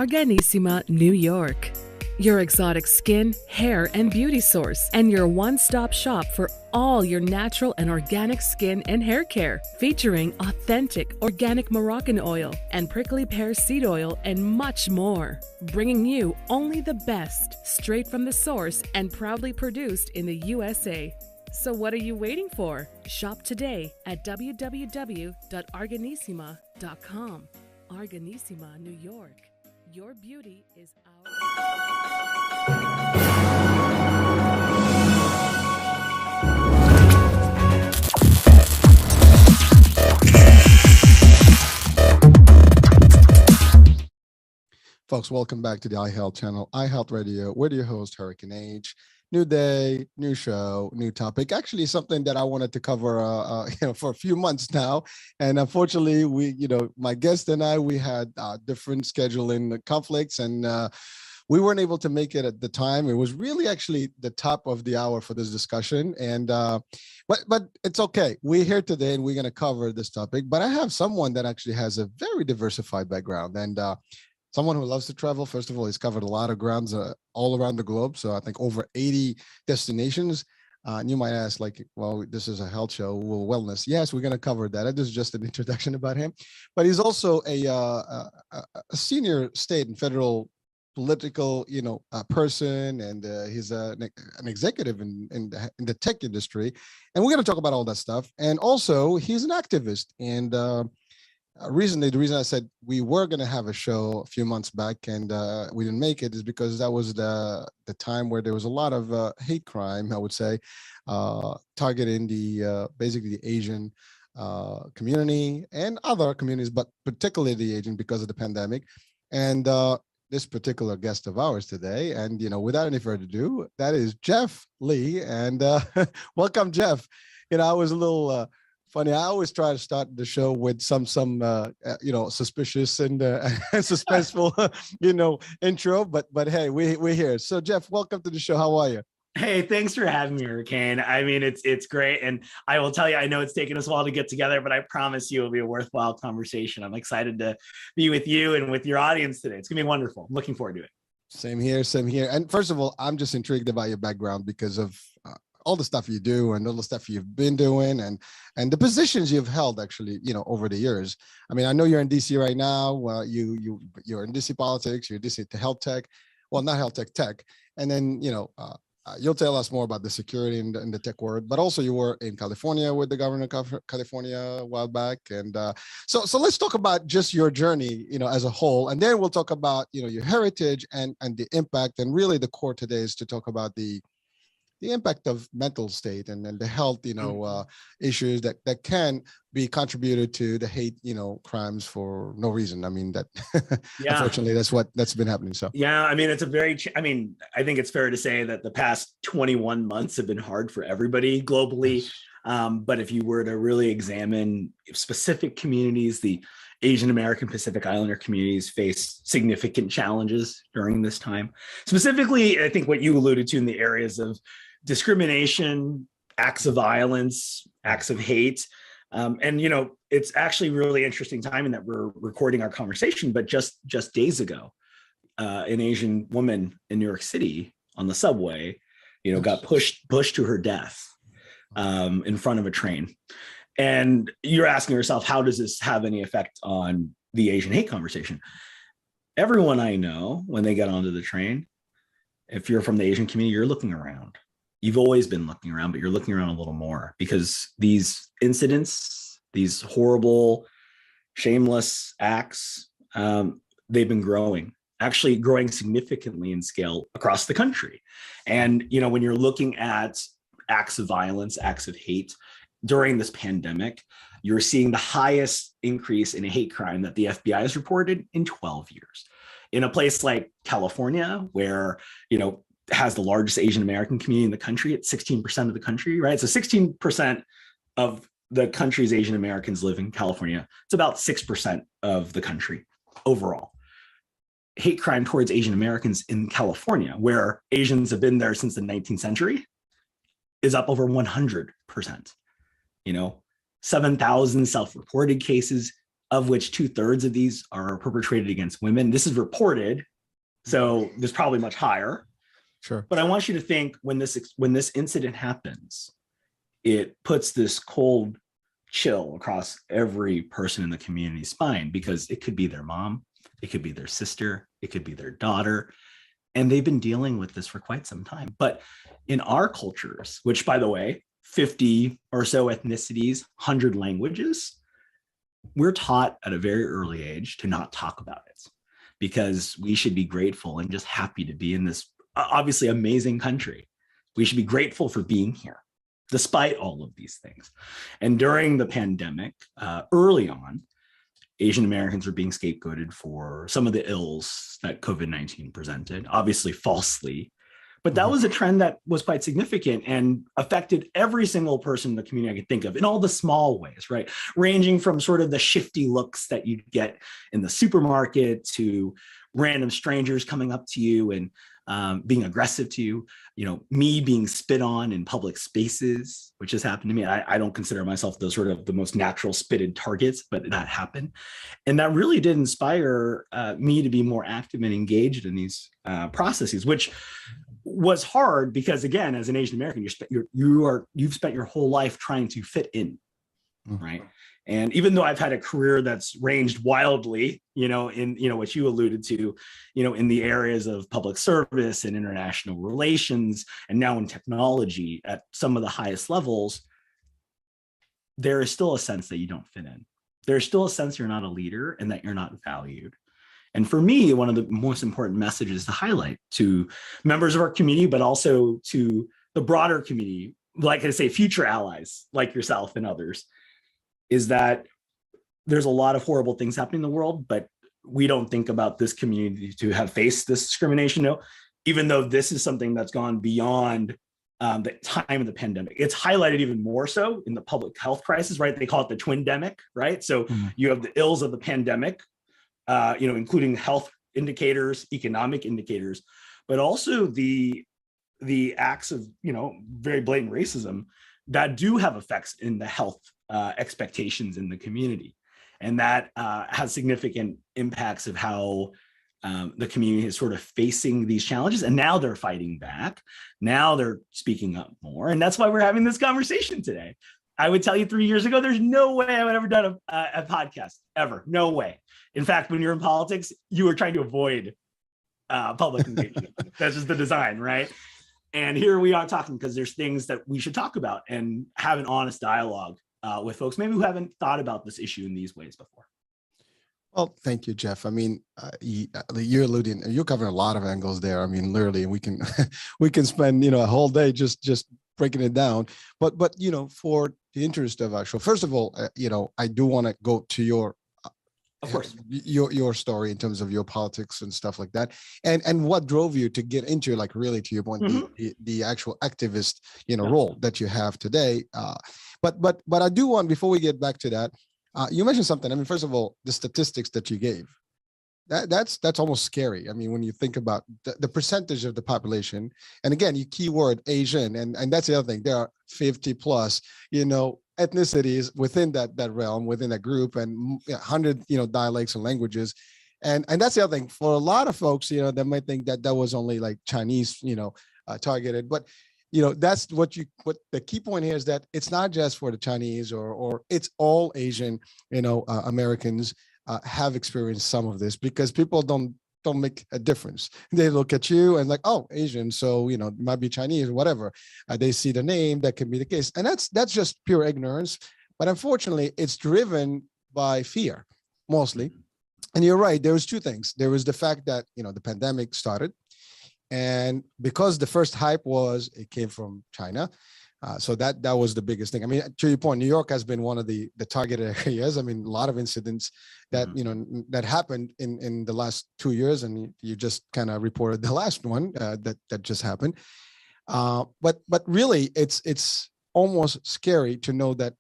Arganissima, New York. Your exotic skin, hair, and beauty source, and your one-stop shop for all your natural and organic skin and hair care, featuring authentic organic Moroccan oil and prickly pear seed oil and much more. Bringing you only the best, straight from the source and proudly produced in the USA. So what are you waiting for? Shop today at www.arganissima.com. Arganissima, New York. Your beauty is our... Folks, welcome back to the iHealth channel, iHealth Radio. We're your host, Hurricane H. New day, new show, new topic. Actually, something that I wanted to cover, for a few months now. And unfortunately, my guest and I, we had different scheduling conflicts, and we weren't able to make it at the time. It was really actually the top of the hour for this discussion, and but it's okay. We're here today, and we're going to cover this topic. But I have someone that actually has a very diversified background, and someone who loves to travel. First of all, he's covered a lot of grounds all around the globe. So I think over 80 destinations. And you might ask, well, this is a health show, well, wellness. Yes, we're going to cover that. This is just an introduction about him. But he's also a senior state and federal political, person, and he's an executive in the tech industry. And we're going to talk about all that stuff. And also, he's an activist. And recently, the reason I said we were going to have a show a few months back and we didn't make it is because that was the time where there was a lot of hate crime, I would say, targeting basically the Asian community and other communities, but particularly the Asian because of the pandemic. And this particular guest of ours today, and without any further ado, that is Jeff Lee. And welcome, Jeff. I was a little funny. I always try to start the show with some suspicious and suspenseful, intro. But hey, we're here. So Jeff, welcome to the show. How are you? Hey, thanks for having me, Hurricane. I mean, it's great, and I will tell you, I know it's taken us a while to get together, but I promise you, it'll be a worthwhile conversation. I'm excited to be with you and with your audience today. It's gonna be wonderful. I'm looking forward to it. Same here. And first of all, I'm just intrigued about your background because of all the stuff you do and all the stuff you've been doing and the positions you've held actually, over the years. I mean, I know you're in DC right now. Well, you're in DC politics, you're DC to health tech. Well, not health tech. And then, you'll tell us more about the security in the tech world, but also you were in California with the governor of California a while back. And so let's talk about just your journey, as a whole, and then we'll talk about, your heritage and the impact. And really the core today is to talk about the impact of mental state and the health, issues that can be contributed to the hate, crimes for no reason. I mean, that yeah. Unfortunately, that's been happening. So yeah, I mean, I think it's fair to say that the past 21 months have been hard for everybody globally. But if you were to really examine specific communities, the Asian American Pacific Islander communities face significant challenges during this time. Specifically, I think what you alluded to in the areas of discrimination, acts of violence, acts of hate. And it's actually really interesting timing that we're recording our conversation, but just days ago, an Asian woman in New York City on the subway, got pushed to her death in front of a train. And you're asking yourself, how does this have any effect on the Asian hate conversation? Everyone I know, when they get onto the train, if you're from the Asian community, you're looking around. You've always been looking around, but you're looking around a little more because these incidents, these horrible, shameless acts, they've been growing significantly in scale across the country. And, when you're looking at acts of violence, acts of hate during this pandemic, you're seeing the highest increase in hate crime that the FBI has reported in 12 years. In a place like California, where, has the largest Asian American community in the country at 16% of the country, right? So 16% of the country's Asian Americans live in California. It's about 6% of the country overall. Hate crime towards Asian Americans in California, where Asians have been there since the 19th century, is up over 100%. 7,000 self-reported cases, of which 2/3 of these are perpetrated against women. This is reported, so there's probably much higher. Sure. But I want you to think when this incident happens, it puts this cold chill across every person in the community's spine, because it could be their mom, it could be their sister, it could be their daughter, and they've been dealing with this for quite some time. But in our cultures, which, by the way, 50 or so ethnicities, 100 languages, we're taught at a very early age to not talk about it, because we should be grateful and just happy to be in this obviously amazing country. We should be grateful for being here, despite all of these things. And during the pandemic, early on, Asian Americans were being scapegoated for some of the ills that COVID-19 presented, obviously falsely. But that was a trend that was quite significant and affected every single person in the community I could think of, in all the small ways, right? Ranging from sort of the shifty looks that you'd get in the supermarket to random strangers coming up to you and being aggressive to you, me being spit on in public spaces, which has happened to me. I don't consider myself the most natural spitted targets, but that happened. And that really did inspire me to be more active and engaged in these processes, which was hard because, again, as an Asian American, you've spent your whole life trying to fit in, right? And even though I've had a career that's ranged wildly, in what you alluded to, in the areas of public service and international relations, and now in technology at some of the highest levels, there is still a sense that you don't fit in. There's still a sense you're not a leader and that you're not valued. And for me, one of the most important messages to highlight to members of our community, but also to the broader community, like I say, future allies like yourself and others, is that there's a lot of horrible things happening in the world, but we don't think about this community to have faced this discrimination. No, even though this is something that's gone beyond the time of the pandemic. It's highlighted even more so in the public health crisis, right? They call it the twindemic, right? So you have the ills of the pandemic, including health indicators, economic indicators, but also the acts of, very blatant racism that do have effects in the health expectations in the community. And that has significant impacts of how the community is sort of facing these challenges. And now they're fighting back. Now they're speaking up more. And that's why we're having this conversation today. I would tell you 3 years ago, there's no way I would ever done a podcast, ever. No way. In fact, when you're in politics, you were trying to avoid public engagement. That's just the design, right? And here we are talking because there's things that we should talk about and have an honest dialogue with folks maybe who haven't thought about this issue in these ways before. Well, thank you, Jeff. I mean, you're covering a lot of angles there. I mean, literally, we can we can spend a whole day just breaking it down. But for the interest of our show, first of all, I do want to go to your, of course, your story in terms of your politics and stuff like that, and what drove you to get into, like, really, to your point, the actual activist role that you have today. But I do want, before we get back to that, you mentioned something. I mean, first of all, the statistics that you gave, that's almost scary. I mean, when you think about the percentage of the population, and again, you keyword Asian, and that's the other thing. There are 50 plus, ethnicities within that realm, within that group, and 100, dialects and languages. And that's the other thing. For a lot of folks, they might think that was only like Chinese, targeted, but that's what the key point here is, that it's not just for the Chinese or it's all Asian, Americans have experienced some of this, because people don't make a difference. They look at you and like, oh, Asian, so it might be Chinese or whatever. They see the name, that can be the case, and that's just pure ignorance. But unfortunately, it's driven by fear mostly. And you're right. There was two things. There was the fact that the pandemic started. And because the first hype was, it came from China. So that was the biggest thing. I mean, to your point, New York has been one of the targeted areas. I mean, a lot of incidents that, that happened in the last 2 years. And you just kind of reported the last one that just happened. But really, it's almost scary to know that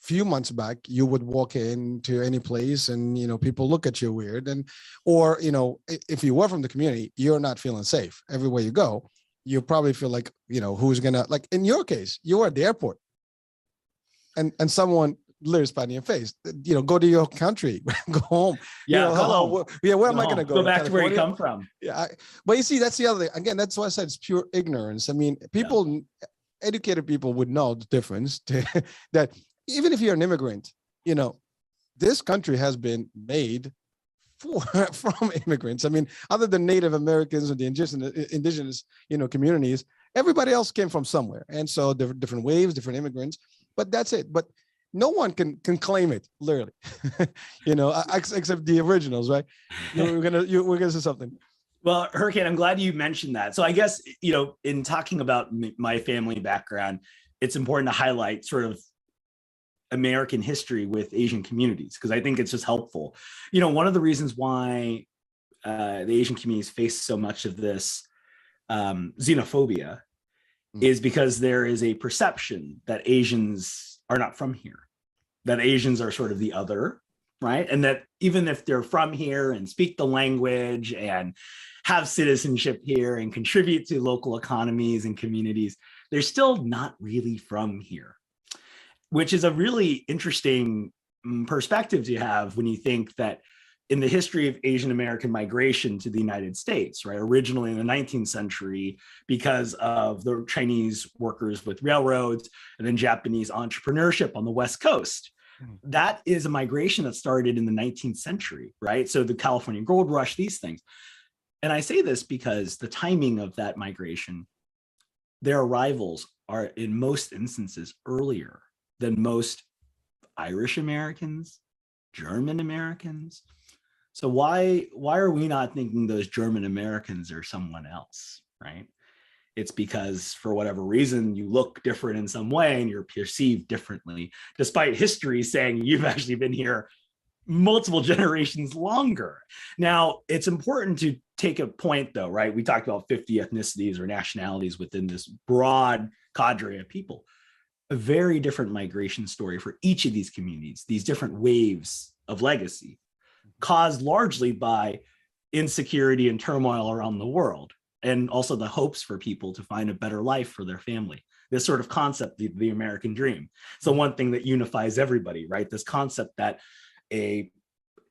few months back, you would walk into any place and, people look at you weird, or if you were from the community, you're not feeling safe everywhere you go. You probably feel like, who's gonna, like in your case, you were at the airport and someone literally spat in your face. Go to your country, go home. Yeah, go home. Where am I going to go? Go back to where you come from. Yeah, but you see, that's the other thing. Again, that's why I said it's pure ignorance. I mean, people, educated people would know the difference. That even if you're an immigrant, this country has been made from immigrants. I mean, other than Native Americans and the indigenous communities, everybody else came from somewhere. And so there were different waves, different immigrants, but that's it. But no one can claim it, literally, except the originals, right? We're gonna say something. Well, Hurricane, I'm glad you mentioned that. So I guess, in talking about my family background, it's important to highlight sort of American history with Asian communities, because I think it's just helpful. One of the reasons why the Asian communities face so much of this xenophobia is because there is a perception that Asians are not from here, that Asians are sort of the other, right? And that even if they're from here and speak the language and have citizenship here and contribute to local economies and communities, they're still not really from here. Which is a really interesting perspective to have when you think that in the history of Asian American migration to the United States, right, originally in the 19th century, because of the Chinese workers with railroads and then Japanese entrepreneurship on the West Coast, that is a migration that started in the 19th century, right? So the California Gold Rush, these things. And I say this because the timing of that migration, their arrivals are in most instances earlier than most Irish Americans, German Americans. So why are we not thinking those German Americans are someone else, right? It's because for whatever reason, you look different in some way and you're perceived differently, despite history saying you've actually been here multiple generations longer. Now, it's important to take a point though, right? We talked about 50 ethnicities or nationalities within this broad cadre of people. A very different migration story for each of these communities, these different waves of legacy, caused largely by insecurity and turmoil around the world, and also the hopes for people to find a better life for their family. This sort of concept, the American dream. So one thing that unifies everybody, right? This concept that an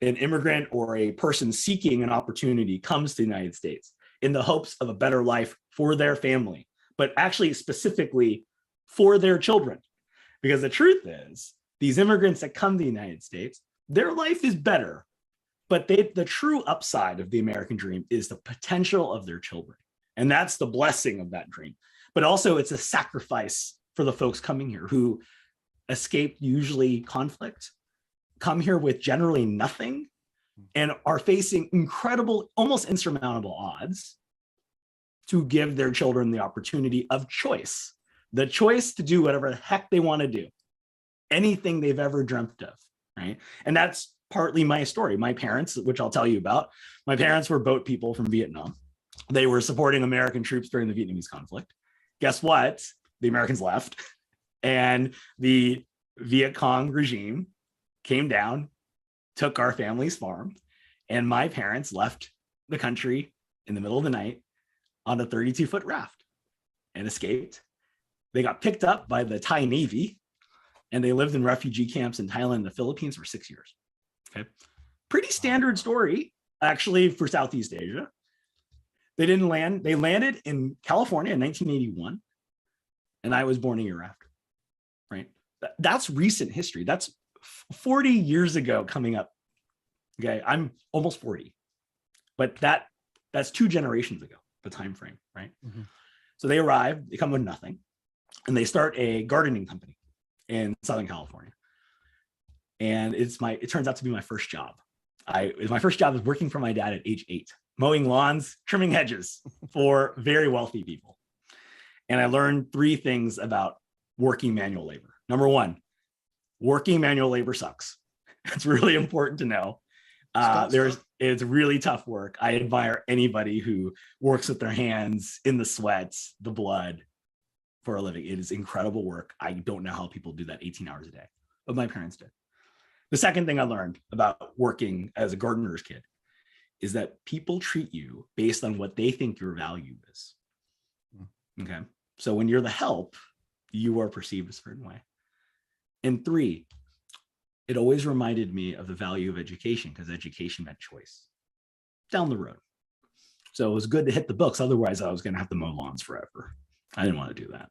immigrant or a person seeking an opportunity comes to the United States in the hopes of a better life for their family, but actually specifically for their children. Because the truth is, these immigrants that come to the United States, their life is better, but the true upside of the American dream is the potential of their children. And that's the blessing of that dream. But also it's a sacrifice for the folks coming here who escaped usually conflict, come here with generally nothing, and are facing incredible, almost insurmountable odds to give their children the opportunity of choice. The choice to do whatever the heck they want to do, anything they've ever dreamt of, right? And that's partly my story. My parents, which I'll tell you about, my parents were boat people from Vietnam. They were supporting American troops during the Vietnamese conflict. Guess what? The Americans left, and the Viet Cong regime came down, took our family's farm, and my parents left the country in the middle of the night on a 32-foot raft and escaped. They got picked up by the Thai Navy, and they lived in refugee camps in Thailand and the Philippines for 6 years. Okay, pretty standard story, actually, for Southeast Asia. They didn't land. They landed in California in 1981, and I was born a year after, right? That's recent history. That's 40 years ago coming up. Okay, I'm almost 40, but that's 2 generations ago, the time frame, right? Mm-hmm. So they arrive, they come with nothing, and they start a gardening company in Southern California. And it turns out to be my first job. My first job was working for my dad at age 8, mowing lawns, trimming hedges for very wealthy people. And I learned 3 things about working manual labor. Number 1, working manual labor sucks. It's really important to know. It's really tough work. I admire anybody who works with their hands in the sweat, the blood for a living. It is incredible work. I don't know how people do that 18 hours a day, but my parents did. The second thing I learned about working as a gardener's kid is that people treat you based on what they think your value is. Okay. So when you're the help, you are perceived a certain way. And 3, it always reminded me of the value of education, because education meant choice down the road. So it was good to hit the books. Otherwise, I was going to have to mow lawns forever. I didn't want to do that.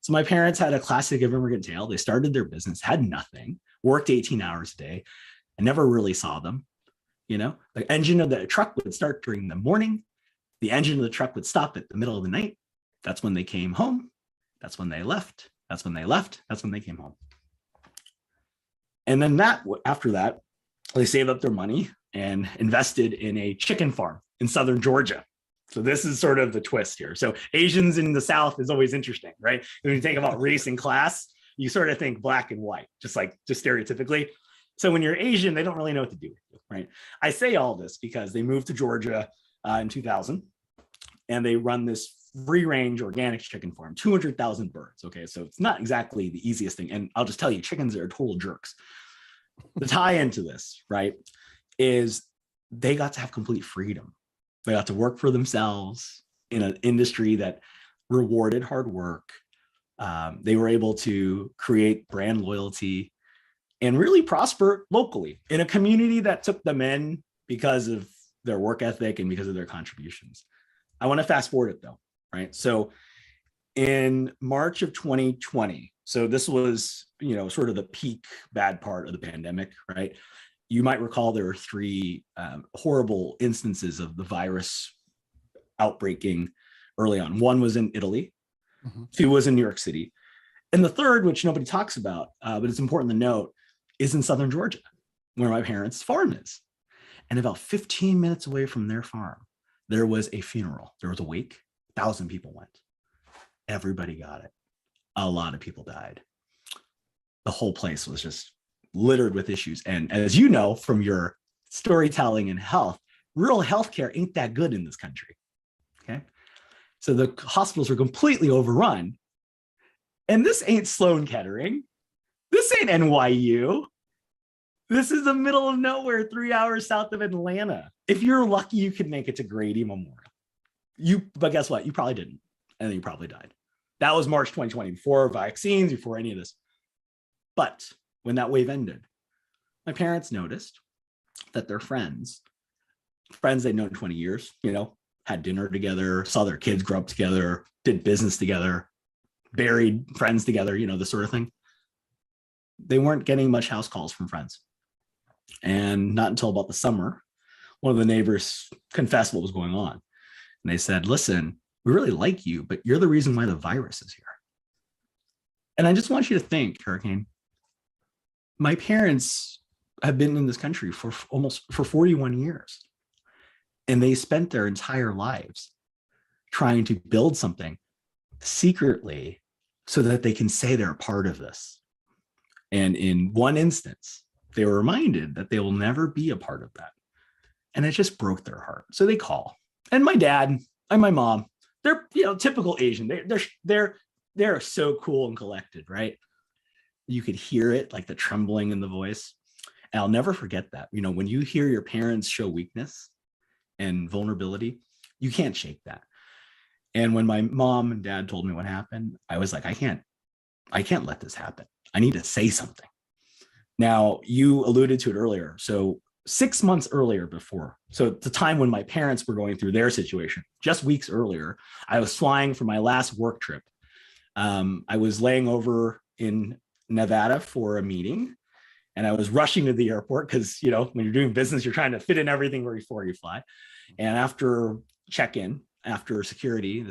So my parents had a classic immigrant tale. They started their business, had nothing, worked 18 hours a day. I never really saw them. You know, the engine of the truck would start during the morning. The engine of the truck would stop at the middle of the night. That's when they came home. That's when they left. That's when they left. That's when they came home. And then after that, they saved up their money and invested in a chicken farm in southern Georgia. So this is sort of the twist here. So Asians in the South is always interesting, right? When you think about race and class, you sort of think black and white, just stereotypically. So when you're Asian, they don't really know what to do with you, right? I say all this because they moved to Georgia in 2000, and they run this free-range organic chicken farm, 200,000 birds. Okay, so it's not exactly the easiest thing. And I'll just tell you, chickens are total jerks. The tie into this, right, is they got to have complete freedom. They got to work for themselves in an industry that rewarded hard work. They were able to create brand loyalty and really prosper locally in a community that took them in because of their work ethic and because of their contributions. I want to fast forward it though, right? So in March of 2020, so this was, sort of the peak bad part of the pandemic, right? You might recall there were 3 horrible instances of the virus outbreaking early on. 1 was in Italy, 2 was in New York City. And the 3rd, which nobody talks about, but it's important to note, is in southern Georgia, where my parents' farm is. And about 15 minutes away from their farm, there was a funeral. There was a wake. 1,000 people went. Everybody got it. A lot of people died. The whole place was just littered with issues. And as you know from your storytelling and health, rural healthcare ain't that good in this country. Okay. So the hospitals are completely overrun. And this ain't Sloan Kettering. This ain't NYU. This is the middle of nowhere, 3 hours south of Atlanta. If you're lucky, you could make it to Grady Memorial. But guess what? You probably didn't. And then you probably died. That was March 2020, before vaccines, before any of this. But when that wave ended, my parents noticed that their friends they'd known 20 years, had dinner together, saw their kids grow up together, did business together, buried friends together, this sort of thing. They weren't getting much house calls from friends. And not until about the summer, one of the neighbors confessed what was going on. And they said, listen, we really like you, but you're the reason why the virus is here. And I just want you to think, Hurricane, my parents have been in this country for 41 years. And they spent their entire lives trying to build something secretly so that they can say they're a part of this. And in one instance, they were reminded that they will never be a part of that. And it just broke their heart. So they call. And my dad and my mom, they're typical Asian. They're so cool and collected, right? You could hear it, like the trembling in the voice. And I'll never forget that. When you hear your parents show weakness and vulnerability, you can't shake that. And when my mom and dad told me what happened, I was like, I can't let this happen. I need to say something. Now, you alluded to it earlier. So 6 months earlier so at the time when my parents were going through their situation, just weeks earlier, I was flying for my last work trip. I was laying over in Nevada for a meeting, and I was rushing to the airport because, when you're doing business, you're trying to fit in everything before you fly. And after check-in, after security,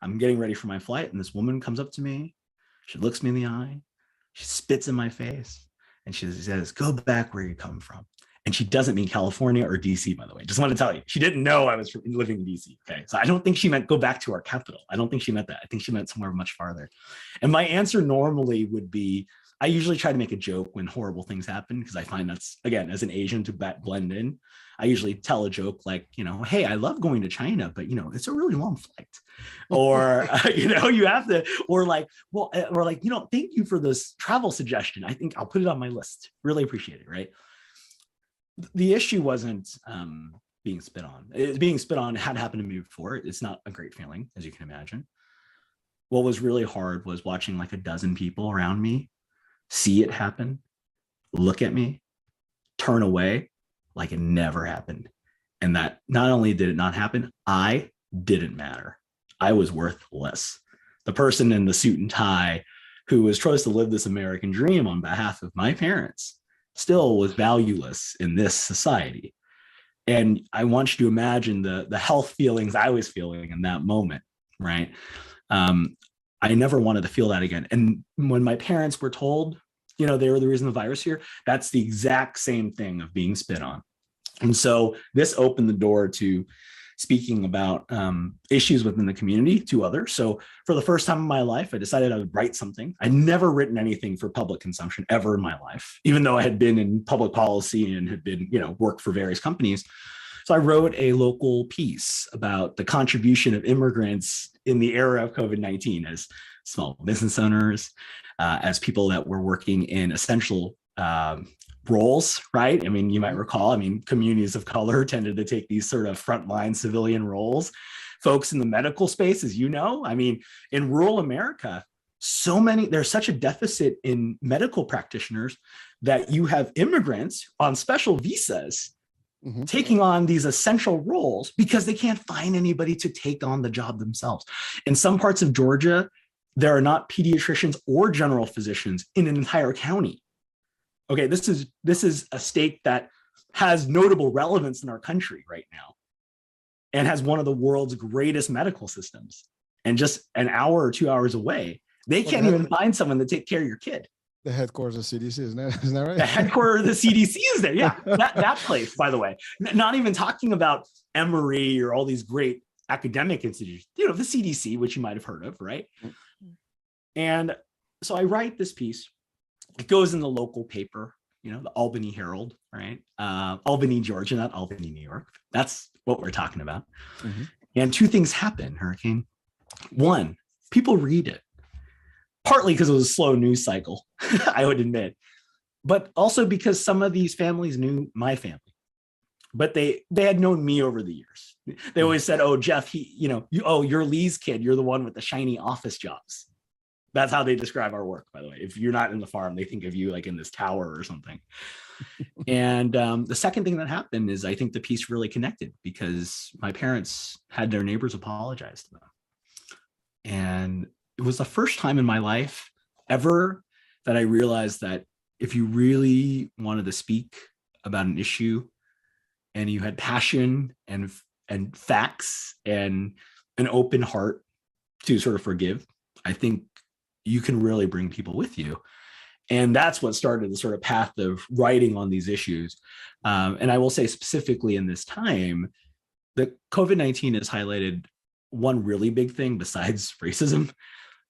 I'm getting ready for my flight, and this woman comes up to me. She looks me in the eye. She spits in my face, and she says, "Go back where you come from." And she doesn't mean California or DC, by the way. Just want to tell you, she didn't know I was living in DC. Okay. So I don't think she meant go back to our capital. I don't think she meant that. I think she meant somewhere much farther. And my answer normally would be, I usually try to make a joke when horrible things happen, because I find that's, again, as an Asian, to blend in. I usually tell a joke like, hey, I love going to China, but it's a really long flight. Or, you have to, or like, thank you for this travel suggestion. I think I'll put it on my list. Really appreciate it, right? The issue wasn't being spit on. Being spit on had happened to me before. It's not a great feeling, as you can imagine. What was really hard was watching like a dozen people around me see it happen look at me, turn away like it never happened. And that not only did it not happen, I didn't matter. I was worthless. The person in the suit and tie who was trying to live this American dream on behalf of my parents still was valueless in this society. And I want you to imagine the health feelings I was feeling in that moment, right? I never wanted to feel that again. And when my parents were told, you know, they were the reason the virus here, that's the exact same thing of being spit on. And so this opened the door to speaking about issues within the community to others. So for the first time in my life, I decided I would write something. I'd never written anything for public consumption ever in my life, even though I had been in public policy and had been, you know, worked for various companies. So I wrote a local piece about the contribution of immigrants in the era of COVID-19 as small business owners, as people that were working in essential roles, right? I mean, you might recall, communities of color tended to take these sort of frontline civilian roles. Folks in the medical space, as you know, in rural America, there's such a deficit in medical practitioners that you have immigrants on special visas taking on these essential roles because they can't find anybody to take on the job themselves. In some parts of Georgia, there are not pediatricians or general physicians in an entire county. Okay, this is a state that has notable relevance in our country right now and has one of the world's greatest medical systems. And just an hour or 2 hours away, they can't even find someone to take care of your kid. The headquarters of CDC, isn't that right? The headquarters of the CDC is there. Yeah, that place, by the way. Not even talking about Emory or all these great academic institutions, the CDC, which you might have heard of, right? And so I write this piece. It goes in the local paper, the Albany Herald, right? Albany, Georgia, not Albany, New York. That's what we're talking about. And two things happen, Hurricane. One, people read it, partly because it was a slow news cycle, I would admit, but also because some of these families knew my family, but they had known me over the years. They always said, "Oh, Jeff, you're Lee's kid. You're the one with the shiny office jobs." That's how they describe our work, by the way. If you're not in the farm, they think of you like in this tower or something. And the second thing that happened is I think the piece really connected because my parents had their neighbors apologize to them. And it was the first time in my life ever that I realized that if you really wanted to speak about an issue and you had passion and facts and an open heart to sort of forgive, I think you can really bring people with you. And that's what started the sort of path of writing on these issues. And I will say specifically in this time, that COVID-19 has highlighted one really big thing besides racism.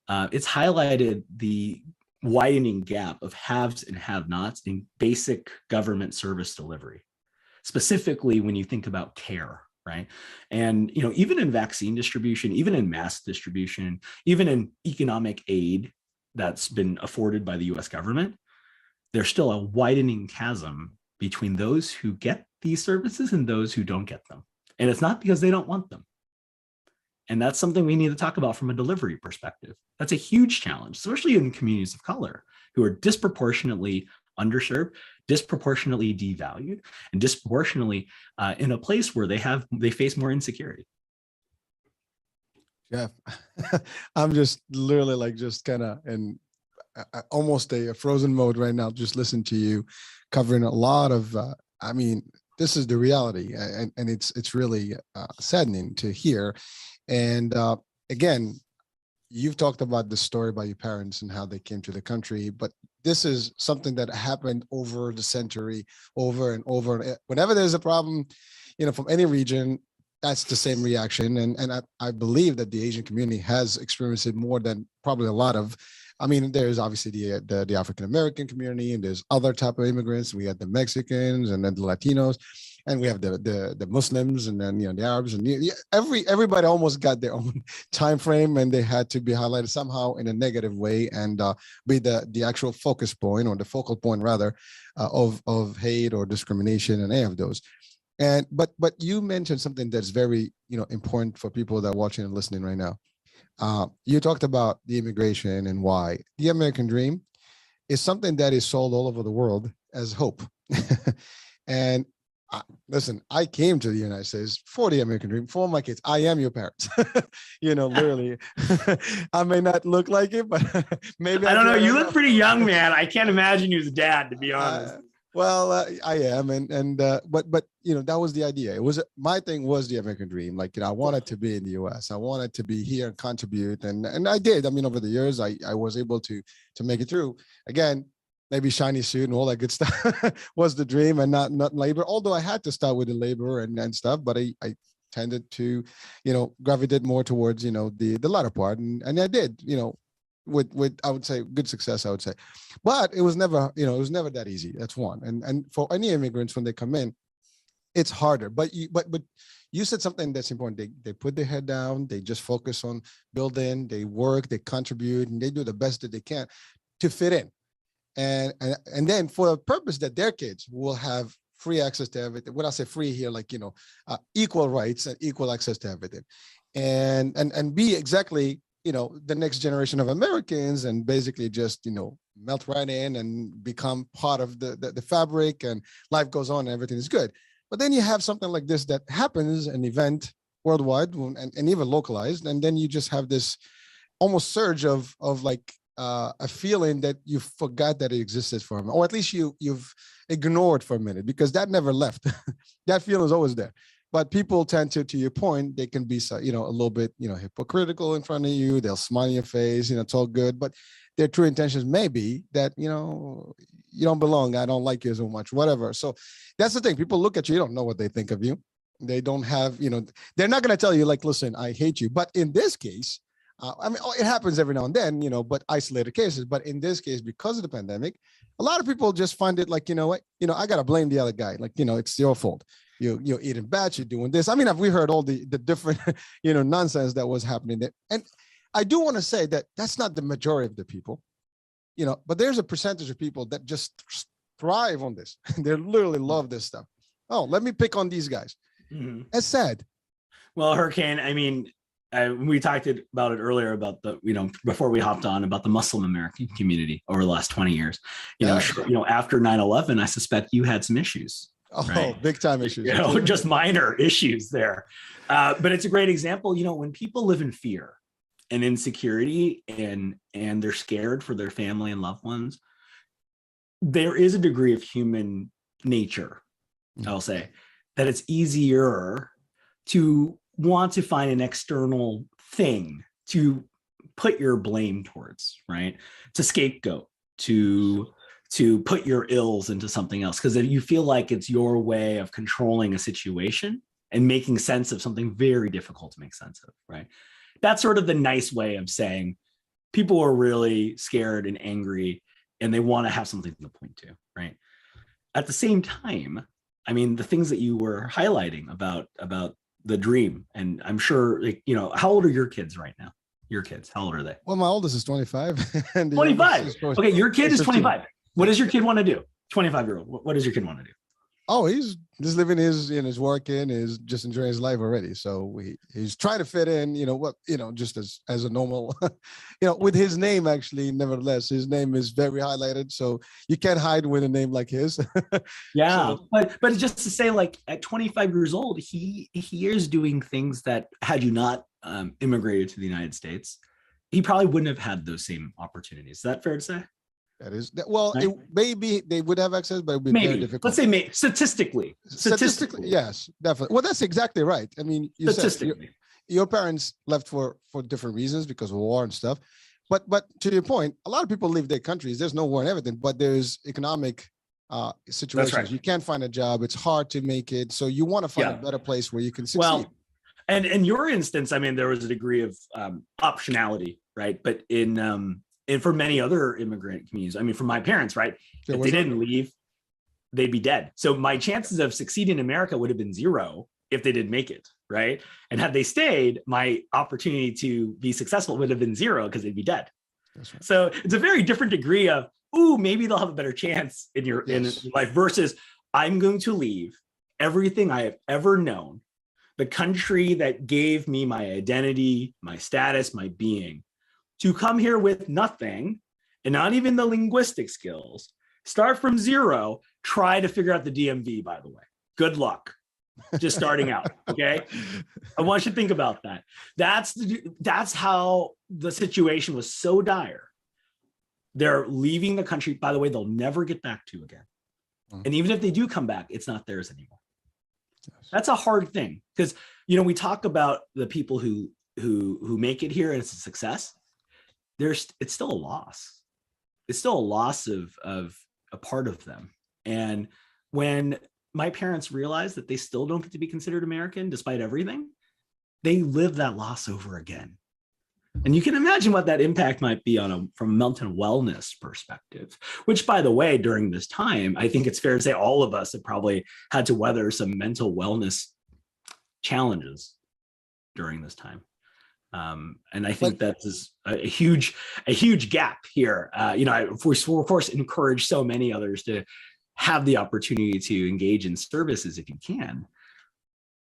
It's highlighted the widening gap of haves and have-nots in basic government service delivery, specifically when you think about care. Right. And, even in vaccine distribution, even in mass distribution, even in economic aid that's been afforded by the US government, there's still a widening chasm between those who get these services and those who don't get them. And it's not because they don't want them. And that's something we need to talk about from a delivery perspective. That's a huge challenge, especially in communities of color who are disproportionately underserved, disproportionately devalued, and disproportionately in a place where they face more insecurity. Jeff, I'm just literally kind of in almost a frozen mode right now. Just listen to you covering a lot of. This is the reality, and it's really saddening to hear. And again, you've talked about the story about your parents and how they came to the country, but this is something that happened over the century, over and over. Whenever there's a problem, from any region, that's the same reaction. And I believe that the Asian community has experienced it more than probably a lot of. There's obviously the African American community, and there's other type of immigrants. We have the Mexicans, and then the Latinos, and we have the Muslims, and then the Arabs, and everybody almost got their own time frame, and they had to be highlighted somehow in a negative way and be the actual focus point, or the focal point rather, of hate or discrimination and any of those. And but you mentioned something that's very important for people that are watching and listening right now. You talked about the immigration and why the American dream is something that is sold all over the world, as hope. And listen, I came to the United States for the American dream, for my kids. I am your parents. Literally. I may not look like it, but maybe I don't know. You look pretty young, man. I can't imagine you as a dad, to be honest. I am, but that was the idea. It was, my thing was the American dream. Like, I wanted to be in the U.S. I wanted to be here and contribute, and I did. I mean, over the years, I was able to make it through. Again, maybe shiny suit and all that good stuff was the dream, and not labor. Although I had to start with the labor and stuff, but I tended to, gravitate more towards, the latter part, and I did, with I would say good success, I would say, but it was never, it was never that easy. That's one. And for any immigrants, when they come in, it's harder. But you said something that's important. They put their head down. They just focus on building. They work. They contribute, and they do the best that they can to fit in. And then for the purpose that their kids will have free access to everything. When I say free here, like, equal rights and equal access to everything, and be exactly, the next generation of Americans, and basically just, melt right in and become part of the fabric, and life goes on and everything is good. But then you have something like this that happens, an event worldwide and even localized, and then you just have this almost surge of like, a feeling that you forgot that it existed for a minute, or at least you've ignored for a minute, because that never left. That feeling is always there. But people tend to your point, they can be, a little bit, hypocritical in front of you. They'll smile in your face, it's all good, but their true intentions may be that, you don't belong. I don't like you so much, whatever. So that's the thing. People look at you, you don't know what they think of you. They don't have, they're not going to tell you like, listen, I hate you. But in this case, it happens every now and then, but isolated cases. But in this case, because of the pandemic, a lot of people just find it like, what, I got to blame the other guy. Like, it's your fault. You're eating bad, you're doing this. I mean, we heard all the different, nonsense that was happening there. And I do want to say that that's not the majority of the people, but there's a percentage of people that just thrive on this. They literally love this stuff. Oh, let me pick on these guys. Mm-hmm. It's sad. Well, Hurricane, I mean, we talked about it earlier about the, before we hopped on, about the Muslim American community over the last 20 years. After 9/11, I suspect you had some issues. Oh, right? Big time issues. Just minor issues there. But it's a great example. When people live in fear and insecurity and they're scared for their family and loved ones, there is a degree of human nature, I'll say, that it's easier to want to find an external thing to put your blame towards, right? To scapegoat, to put your ills into something else, because you feel like it's your way of controlling a situation and making sense of something very difficult to make sense of, right? That's sort of the nice way of saying people are really scared and angry and they want to have something to point to, right? At the same time, I mean, the things that you were highlighting about the dream, and I'm sure, how old are your kids right now? Your kids, how old are they? Well, my oldest is 25. And 25. Okay, your kid is 25. What does your kid want to do? 25-year-old. What does your kid want to do? Oh, he's just living his working, is just enjoying his life already. So he's trying to fit in, just as a normal, with his name, actually, nevertheless, his name is very highlighted. So you can't hide with a name like his. Yeah. So, but just to say, like, at 25 years old, he is doing things that, had you not immigrated to the United States, he probably wouldn't have had those same opportunities. Is that fair to say? That is, well, right? Maybe they would have access, but it would be very difficult. Let's say statistically, yes, definitely. Well, that's exactly right. I mean, your parents left for different reasons, because of war and stuff. But to your point, a lot of people leave their countries. There's no war and everything, but there's economic situations. Right. You can't find a job. It's hard to make it. So you want to find a better place where you can succeed. Well, and in your instance, I mean, there was a degree of optionality, right? But and for many other immigrant communities, I mean, for my parents, right? If they didn't leave, they'd be dead. So my chances of succeeding in America would have been zero if they didn't make it, right? And had they stayed, my opportunity to be successful would have been zero, because they'd be dead. That's right. So it's a very different degree of, maybe they'll have a better chance in your life, versus I'm going to leave everything I have ever known, the country that gave me my identity, my status, my being, to come here with nothing, and not even the linguistic skills, Start from zero. Try to figure out the DMV, by the way. Good luck. Just starting out. Okay. I want you to think about that. That's how the situation was so dire. They're leaving the country. By the way, they'll never get back to again. And even if they do come back, it's not theirs anymore. Yes. That's a hard thing because, we talk about the people who make it here and it's a success. It's still a loss. It's still a loss of a part of them. And when my parents realized that they still don't get to be considered American despite everything, they live that loss over again. And you can imagine what that impact might be from a mental wellness perspective, which, by the way, during this time, I think it's fair to say all of us have probably had to weather some mental wellness challenges during this time. And I think that is a huge gap here. I, of course, encourage so many others to have the opportunity to engage in services if you can,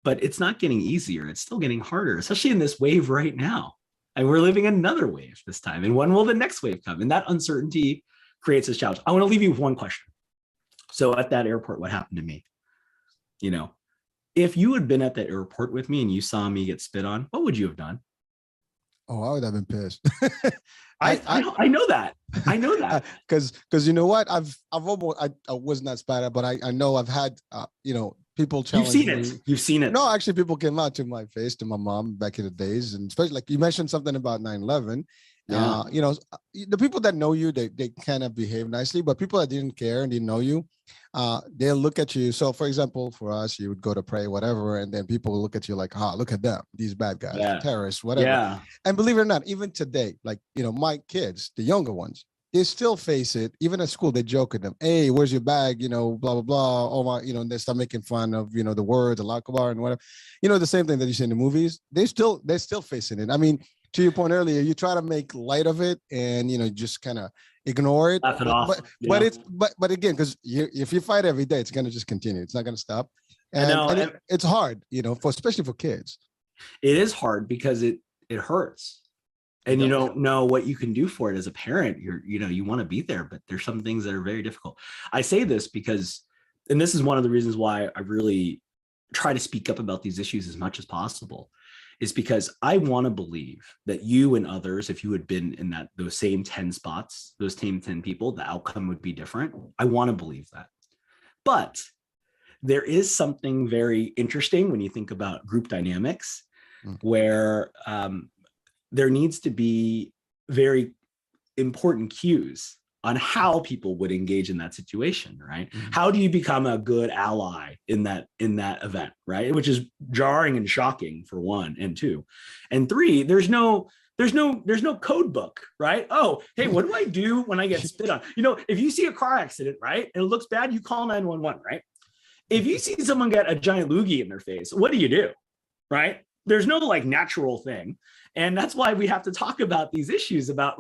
but it's not getting easier. It's still getting harder, especially in this wave right now. And we're living another wave this time. And when will the next wave come? And that uncertainty creates this challenge. I want to leave you with one question. So at that airport, what happened to me? If you had been at that airport with me and you saw me get spit on, what would you have done? Oh, I would have been pissed. I know that. I know that. Because you know what? I was not spat at, but I know I've had people challenge me. You've seen it. No, actually, people came out to my face, to my mom back in the days, and especially like you mentioned something about 9/11. Yeah. The people that know you, they kind of behave nicely, but people that didn't care and didn't know you, they'll look at you. So, for example, for us, you would go to pray, whatever, and then people will look at you like, look at them, these bad guys, terrorists, whatever. Yeah. And believe it or not, even today, like, my kids, the younger ones, they still face it. Even at school, they joke at them. Hey, where's your bag? Blah, blah, blah. Oh my, and they start making fun of, the word, the Akbar and whatever. The same thing that you see in the movies. They're still facing it. I mean, to your point earlier, you try to make light of it and, just kind of ignore it. Laugh it off. But again, because if you fight every day, it's going to just continue. It's not going to stop. And it's hard, especially for kids. It is hard because it hurts. And you don't know what you can do for it as a parent. You want to be there, but there's some things that are very difficult. I say this because, and this is one of the reasons why I really try to speak up about these issues as much as possible, is because I want to believe that you and others, if you had been in those same 10 spots, those same 10 people, the outcome would be different. I want to believe that. But there is something very interesting when you think about group dynamics, where there needs to be very important cues on how people would engage in that situation, right? Mm-hmm. How do you become a good ally in that event, right? Which is jarring and shocking for one, and two. And three, there's no code book, right? Oh, hey, what do I do when I get spit on? If you see a car accident, right, and it looks bad, you call 911, right? If you see someone get a giant loogie in their face, what do? Right? There's no natural thing. And that's why we have to talk about these issues about,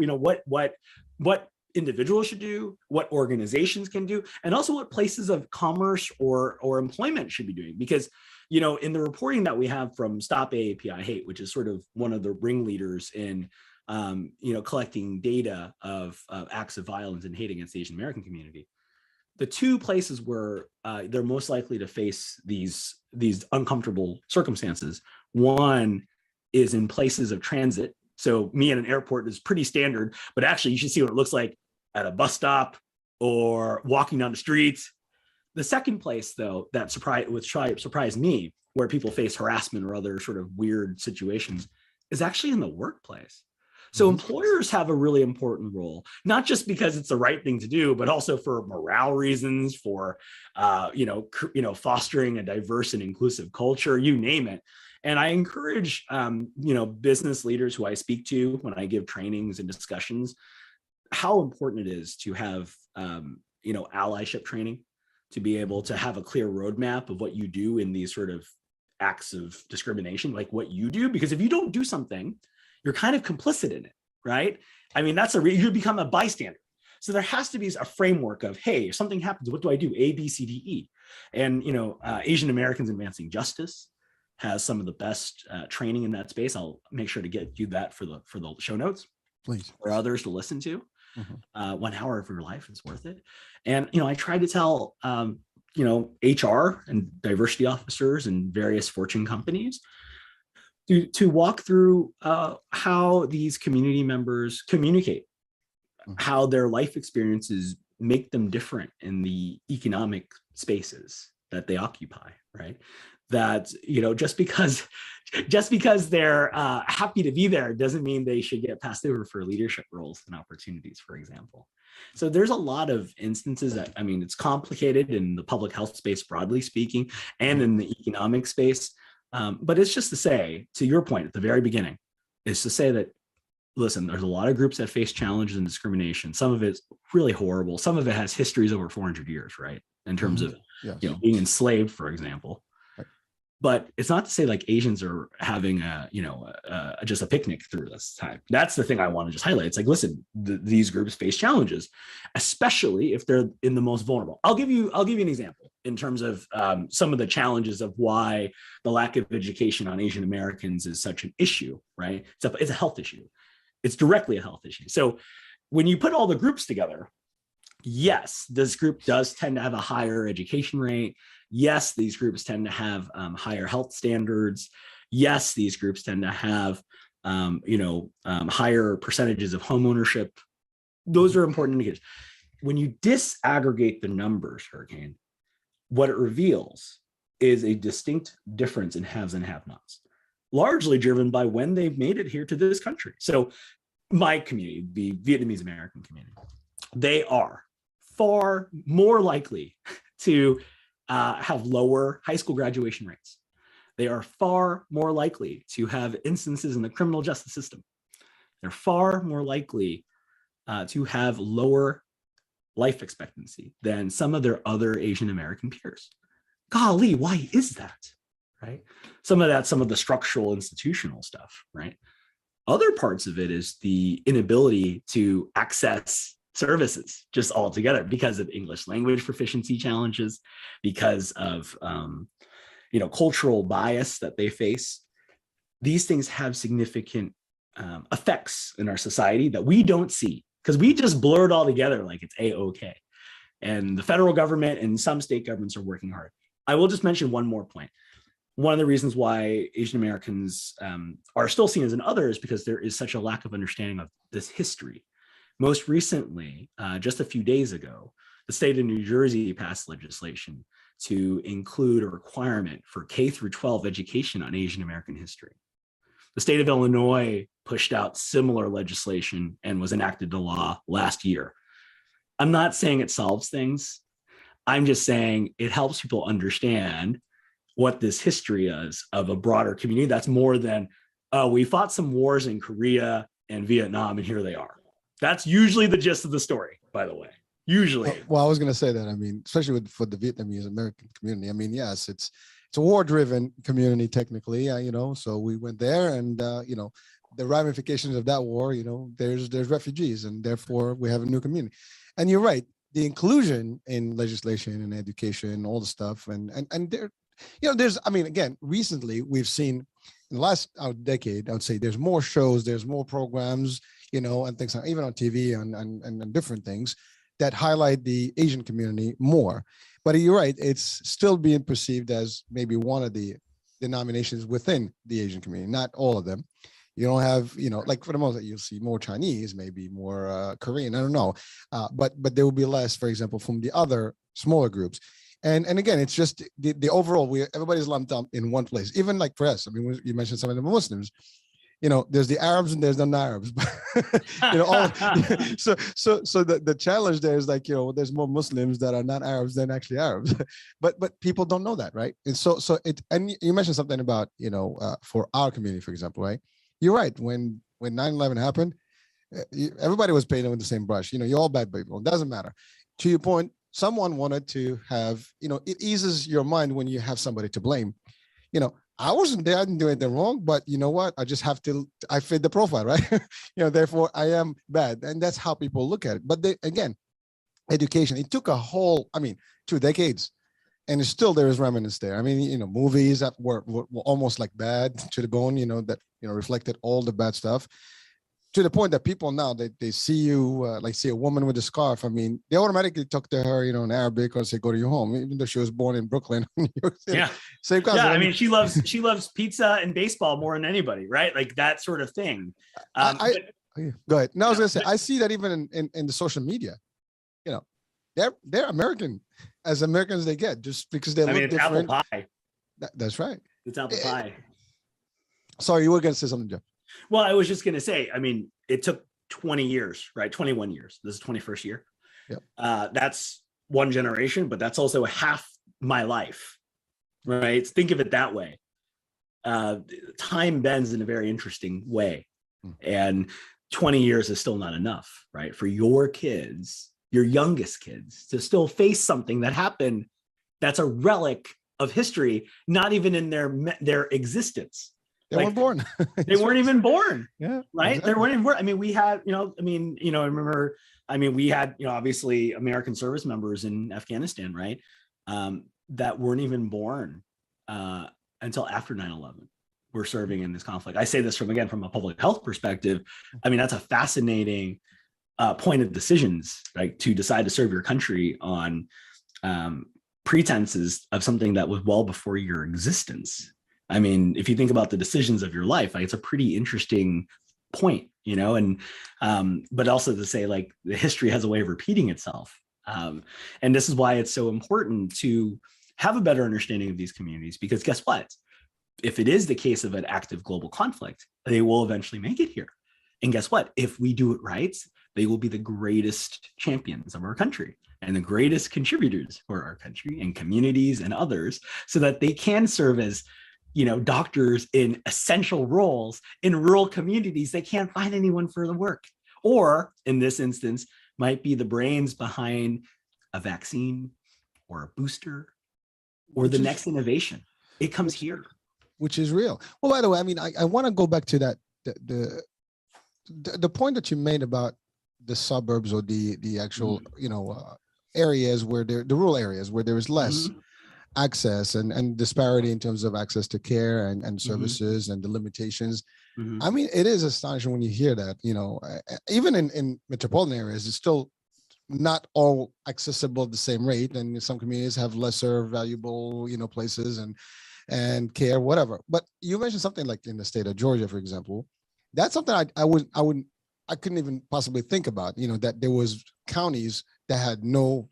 what individuals should do, what organizations can do, and also what places of commerce or employment should be doing. Because, in the reporting that we have from Stop AAPI Hate, which is sort of one of the ringleaders in, collecting data of acts of violence and hate against the Asian American community, the two places where they're most likely to face these uncomfortable circumstances, one is in places of transit. So me at an airport is pretty standard, but actually you should see what it looks like at a bus stop or walking down the streets. The second place, though, that surprised me, where people face harassment or other sort of weird situations, is actually in the workplace. So employers have a really important role, not just because it's the right thing to do, but also for morale reasons, for fostering a diverse and inclusive culture, you name it. And I encourage business leaders who I speak to when I give trainings and discussions, how important it is to have allyship training, to be able to have a clear roadmap of what you do in these sort of acts of discrimination, like what you do, because if you don't do something, you're kind of complicit in it, right? I mean, you become a bystander. So there has to be a framework of, hey, if something happens, what do I do? A, B, C, D, E. And, Asian Americans Advancing Justice has some of the best training in that space. I'll make sure to get you that for the show notes, please, for others to listen to. 1 hour of your life is worth it. And, I try to tell, HR and diversity officers and various Fortune companies to walk through how these community members communicate, how their life experiences make them different in the economic spaces that they occupy, right? That, just because they're happy to be there doesn't mean they should get passed over for leadership roles and opportunities, for example. So there's a lot of instances that, it's complicated in the public health space, broadly speaking, and in the economic space. But it's just to say, to your point at the very beginning, is to say that, listen, there's a lot of groups that face challenges and discrimination. Some of it's really horrible. Some of it has histories over 400 years, right? In terms of, being enslaved, for example. But it's not to say like Asians are having just a picnic through this time. That's the thing I want to just highlight. It's like, listen, these groups face challenges, especially if they're in the most vulnerable. I'll give you an example in terms of some of the challenges of why the lack of education on Asian Americans is such an issue, right? It's a health issue. It's directly a health issue. So when you put all the groups together, yes, this group does tend to have a higher education rate. Yes, these groups tend to have higher health standards. Yes, these groups tend to have, higher percentages of home ownership. Those are important indicators. When you disaggregate the numbers, Hurricane, what it reveals is a distinct difference in haves and have-nots, largely driven by when they've made it here to this country. So my community, the Vietnamese American community, they are far more likely to have lower high school graduation rates. They are far more likely to have instances in the criminal justice system. They're far more likely to have lower life expectancy than some of their other Asian American peers. Golly, why is that? Right? Some of the structural institutional stuff, right? Other parts of it is the inability to access services just altogether because of English language proficiency challenges, because of cultural bias that they face. These things have significant effects in our society that we don't see because we just blur it all together like it's A-OK. And the federal government and some state governments are working hard. I will just mention one more point. One of the reasons why Asian Americans are still seen as an other is because there is such a lack of understanding of this history. Most recently, just a few days ago, the state of New Jersey passed legislation to include a requirement for K through 12 education on Asian American history. The state of Illinois pushed out similar legislation and was enacted into law last year. I'm not saying it solves things. I'm just saying it helps people understand what this history is of a broader community that's more than, we fought some wars in Korea and Vietnam, and here they are. That's usually the gist of the story, by the way. Usually. Well, I was going to say that. Especially for the Vietnamese American community. Yes, it's a war-driven community technically. So we went there, and the ramifications of that war. There's refugees, and therefore we have a new community. And you're right. The inclusion in legislation and education, all the stuff, and there, there's. Again, recently we've seen in the last decade, I would say there's more shows, there's more programs. And things like even on TV and different things that highlight the Asian community more. But you're right, it's still being perceived as maybe one of the denominations within the Asian community, not all of them. You don't have, like for the most part, you'll see more Chinese, maybe more Korean, I don't know. But there will be less, for example, from the other smaller groups. And again, it's just the overall, everybody's lumped up in one place. Even like for us, you mentioned some of the Muslims. There's the Arabs and there's the non-Arabs. So the challenge there is like, there's more Muslims that are not Arabs than actually Arabs. but people don't know that, right? And and you mentioned something about, for our community, for example, right? You're right. When 9/11 happened, everybody was painted with the same brush. You're all bad people. It doesn't matter. To your point, someone wanted to have, it eases your mind when you have somebody to blame. I wasn't there, I didn't do anything wrong, but you know what? I fit the profile, right? Therefore I am bad. And that's how people look at it. But again, education, it took a whole, 2 decades, and still there is remnants there. Movies that were almost like bad to the bone, that, reflected all the bad stuff. to the point that people now, they see you, like see a woman with a scarf. I mean, they automatically talk to her, you know, in Arabic, or say, go to your home, even though she was born in Brooklyn, New York City. Yeah. Same concept. Yeah. I mean, she loves pizza and baseball more than anybody, right? Like that sort of thing. Go ahead. No, I was going to say, I see that even in the social media, you know, they're American, as American as they get, just because they look different. Apple pie. That's right. It's apple pie. Sorry, you were going to say something, Jeff. Well, I was just going to say, I mean, it took 20 years, right? 21 years. This is 21st year. Yep. That's one generation, but that's also half my life, right? Think of it that way. Time bends in a very interesting way. And 20 years is still not enough, right? For your kids, your youngest kids, to still face something that happened that's a relic of history, not even in their existence. They weren't born. They weren't even born. Yeah. Right. Exactly. They weren't even born. I mean, we had, I remember, we had, obviously American service members in Afghanistan, right. That weren't even born until after 9/11. Were serving in this conflict. I say this from a public health perspective. I mean, that's a fascinating point of decisions, right? To decide to serve your country on pretenses of something that was well before your existence. I mean, if you think about the decisions of your life, like, it's a pretty interesting point, but also to say, like, the history has a way of repeating itself. And this is why it's so important to have a better understanding of these communities, because guess what? If it is the case of an active global conflict, they will eventually make it here. And guess what? If we do it right, they will be the greatest champions of our country and the greatest contributors for our country and communities and others, so that they can serve as doctors in essential roles in rural communities they can't find anyone for the work, or in this instance might be the brains behind a vaccine or a booster or the next innovation. It comes here, which is real. Well, by the way, I mean, I want to go back to that the point that you made about the suburbs, or the actual areas where the rural areas where there is less access and disparity in terms of access to care and services and the limitations. I mean, it is astonishing when you hear that, even in metropolitan areas, it's still not all accessible at the same rate. And some communities have lesser valuable, places and care, whatever. But you mentioned something like in the state of Georgia, for example. That's something I couldn't even possibly think about, that there was counties that had no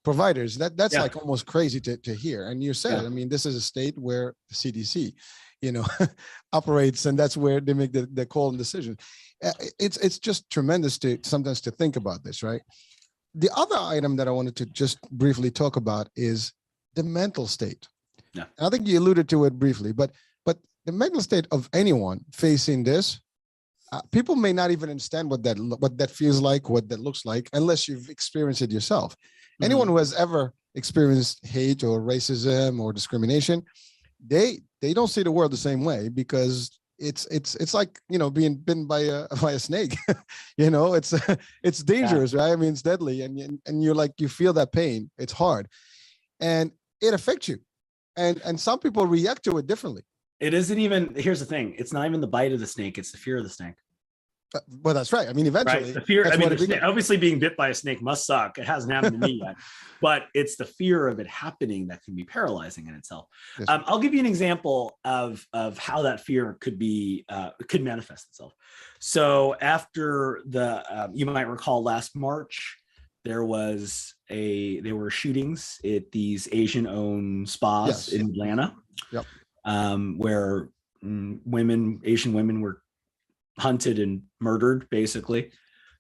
providers. That's like almost crazy to hear. And you said, I mean, this is a state where the CDC, operates, and that's where they make the call and decision. It's just tremendous to sometimes to think about this, right? The other item that I wanted to just briefly talk about is the mental state. Yeah. And I think you alluded to it briefly, but the mental state of anyone facing this, people may not even understand what that feels like, what that looks like, unless you've experienced it yourself. Anyone who has ever experienced hate or racism or discrimination, they don't see the world the same way, because it's like, being bitten by a snake. It's dangerous, right? I mean, it's deadly, and you're like, you feel that pain. It's hard, and it affects you, and some people react to it differently. It isn't even, here's the thing, it's not even the bite of the snake, it's the fear of the snake. Well, that's right. I mean, eventually, right? The fear. Obviously, being bit by a snake must suck. It hasn't happened to me yet, but it's the fear of it happening that can be paralyzing in itself. Yes. I'll give you an example of how that fear could manifest itself. So after you might recall last March, there were shootings at these Asian-owned spas in Atlanta, where Asian women were hunted and murdered, basically.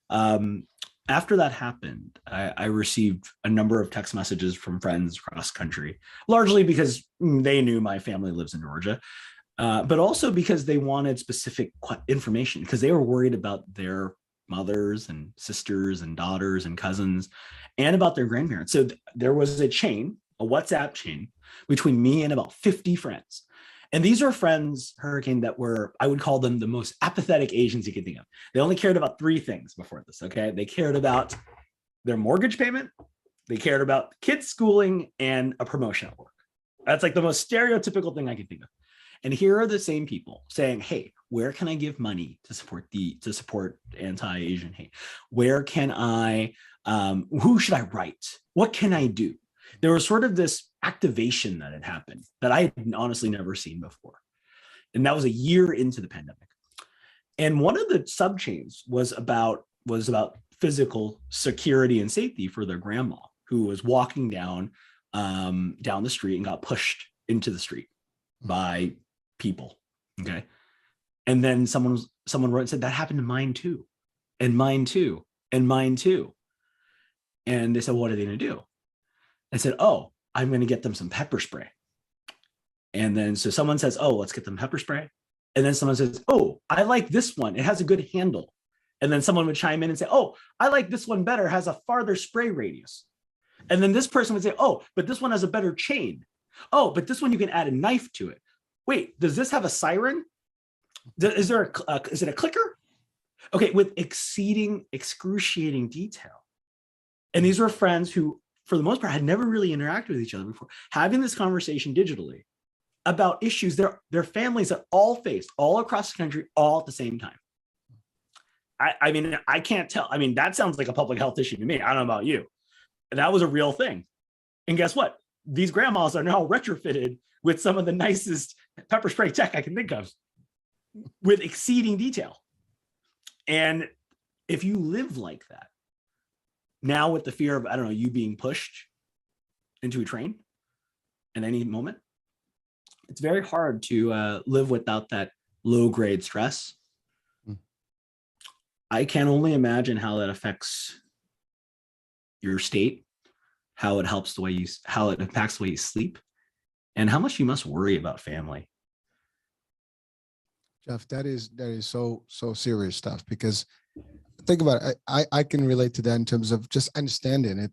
After that happened, I received a number of text messages from friends across the country, largely because they knew my family lives in Georgia, but also because they wanted specific information, because they were worried about their mothers and sisters and daughters and cousins, and about their grandparents. So there was a WhatsApp chain between me and about 50 friends. And these are friends, Hurricane, that were, I would call them the most apathetic Asians you could think of. They only cared about three things before this, okay? They cared about their mortgage payment, they cared about kids' schooling, and a promotion at work. That's like the most stereotypical thing I can think of. And here are the same people saying, hey, where can I give money to support anti-Asian hate? Where can I, who should I write? What can I do? There was sort of this activation that had happened that I had honestly never seen before. And that was a year into the pandemic. And one of the subchains was about physical security and safety for their grandma, who was walking down the street and got pushed into the street by people. Okay. And then someone wrote and said, that happened to mine too, and mine too, and mine too. And they said, what are they going to do? I said, oh, I'm going to get them some pepper spray. And then so someone says, oh, let's get them pepper spray. And then someone says, oh, I like this one. It has a good handle. And then someone would chime in and say, oh, I like this one better, has a farther spray radius. And then this person would say, oh, but this one has a better chain. Oh, but this one you can add a knife to it. Wait, does this have a siren? Is it a clicker? Okay, with excruciating detail. And these were friends who, for the most part, had never really interacted with each other before, having this conversation digitally about issues their families have all faced all across the country, all at the same time. I mean, I can't tell. I mean, that sounds like a public health issue to me. I don't know about you. That was a real thing. And guess what? These grandmas are now retrofitted with some of the nicest pepper spray tech I can think of, with exceeding detail. And if you live like that, now with the fear of, I don't know, you being pushed into a train at any moment, it's very hard to live without that low-grade stress. I can only imagine how that affects your state, how it impacts the way you sleep, and how much you must worry about family. Jeff, that is so serious stuff, because think about it. I can relate to that in terms of just understanding it.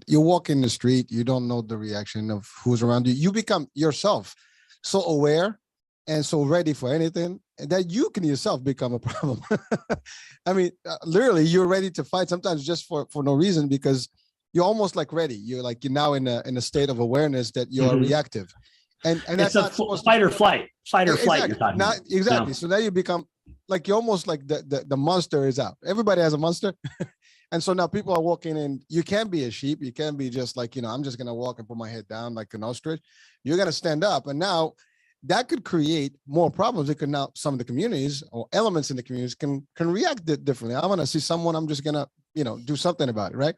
You walk in the street, you don't know the reaction of who's around you. You become yourself so aware and so ready for anything that you can yourself become a problem. I mean, literally, you're ready to fight sometimes just for no reason, because you're almost like ready. You're now in a state of awareness that you are reactive. And that's not fight or flight. Fight or flight. Exactly. You're talking about. Exactly. Yeah. So now you become like, you're almost like the monster is out. Everybody has a monster. And so now people are walking in. You can't be a sheep. You can't be just like, I'm just going to walk and put my head down like an ostrich. You're going to stand up. And now that could create more problems. It could now, some of the communities or elements in the communities can react differently. I want to see someone, I'm just going to, do something about it. Right.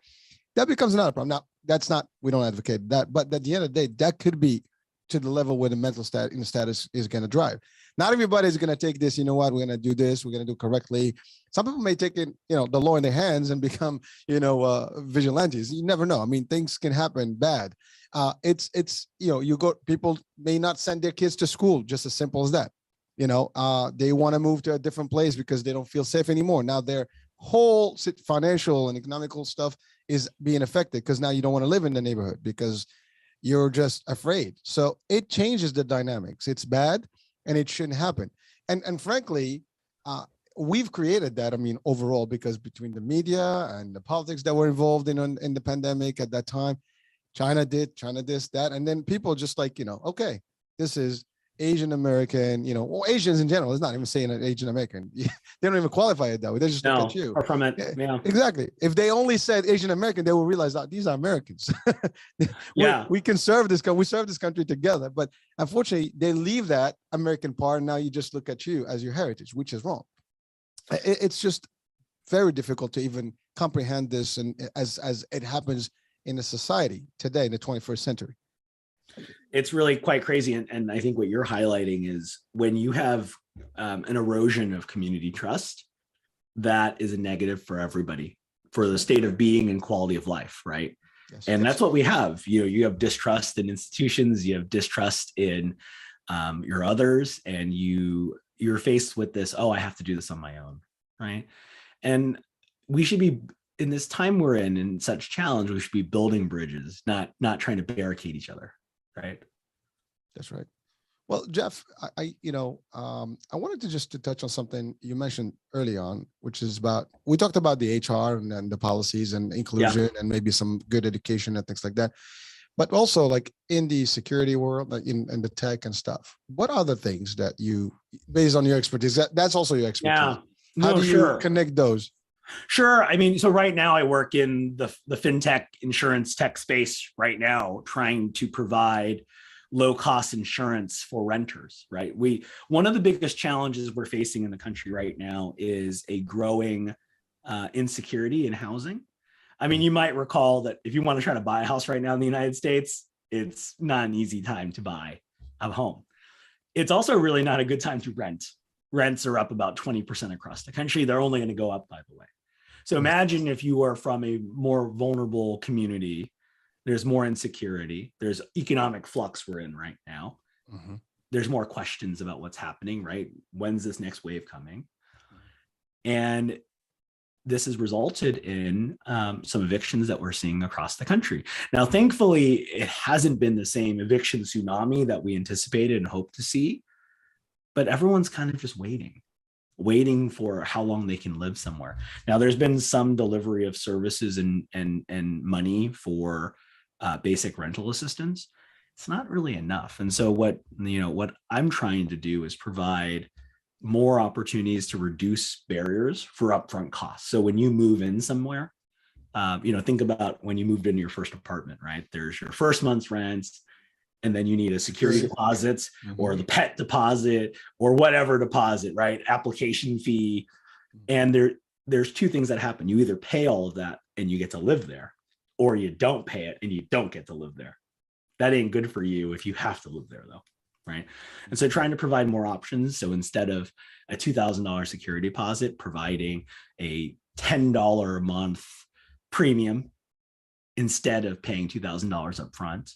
That becomes another problem. Now, we don't advocate that, but at the end of the day, that could be to the level where the mental status is going to drive. Not everybody is going to take this, we're going to do this, we're going to do correctly. Some people may take it, the law in their hands and become, vigilantes. You never know. I mean, things can happen bad. People may not send their kids to school, just as simple as that. They want to move to a different place because they don't feel safe anymore. Now their whole financial and economical stuff is being affected because now you don't want to live in the neighborhood because you're just afraid. So it changes the dynamics. It's bad and it shouldn't happen. And frankly, we've created that, overall, because between the media and the politics that were involved in the pandemic at that time, China this, that, and then people just like, okay, this is Asian American, or Asians in general. It's not even saying an Asian American. They don't even qualify it that way. They just look at you. Or from it, yeah. Exactly. If they only said Asian American, they will realize that these are Americans. we can serve this. We serve this country together. But unfortunately, they leave that American part. And now you just look at you as your heritage, which is wrong. It's just very difficult to even comprehend this, and as it happens in a society today in the 21st century. It's really quite crazy. And I think what you're highlighting is when you have an erosion of community trust, that is a negative for everybody, for the state of being and quality of life, right? Yes, and that's what we have. You have distrust in institutions, you have distrust in your others, and you're faced with this, I have to do this on my own, right? And we should be, in this time we're in such challenge, we should be building bridges, not trying to barricade each other. Right. That's right. Well, Jeff, I wanted to touch on something you mentioned early on, which is we talked about the HR and the policies and inclusion and maybe some good education and things like that. but also like in the security world, like in the tech and stuff, what are the things that you, based on your expertise, that's also your expertise. Yeah. How No, do you connect those? Sure. I mean, so right now I work in the fintech insurance tech space right now, trying to provide low cost insurance for renters, right? One of the biggest challenges we're facing in the country right now is a growing insecurity in housing. I mean, you might recall that if you want to try to buy a house right now in the United States, it's not an easy time to buy a home. It's also really not a good time to rent. Rents are up about 20% across the country. They're only going to go up, by the way. So imagine if you are from a more vulnerable community, there's more insecurity, there's economic flux we're in right now. Mm-hmm. There's more questions about what's happening, right? When's this next wave coming? And this has resulted in some evictions that we're seeing across the country. Now, thankfully, it hasn't been the same eviction tsunami that we anticipated and hoped to see, but everyone's kind of just waiting for how long they can live somewhere. Now, there's been some delivery of services and money for basic rental assistance. It's not really enough. And so what I'm trying to do is provide more opportunities to reduce barriers for upfront costs. So when you move in somewhere, think about when you moved into your first apartment, right? There's your first month's rent, and then you need a security deposit or the pet deposit or whatever deposit, right? Application fee. And there's two things that happen. You either pay all of that and you get to live there, or you don't pay it and you don't get to live there. That ain't good for you if you have to live there, though, right? And so trying to provide more options. So instead of a $2,000 security deposit, providing a $10 a month premium instead of paying $2,000 up front,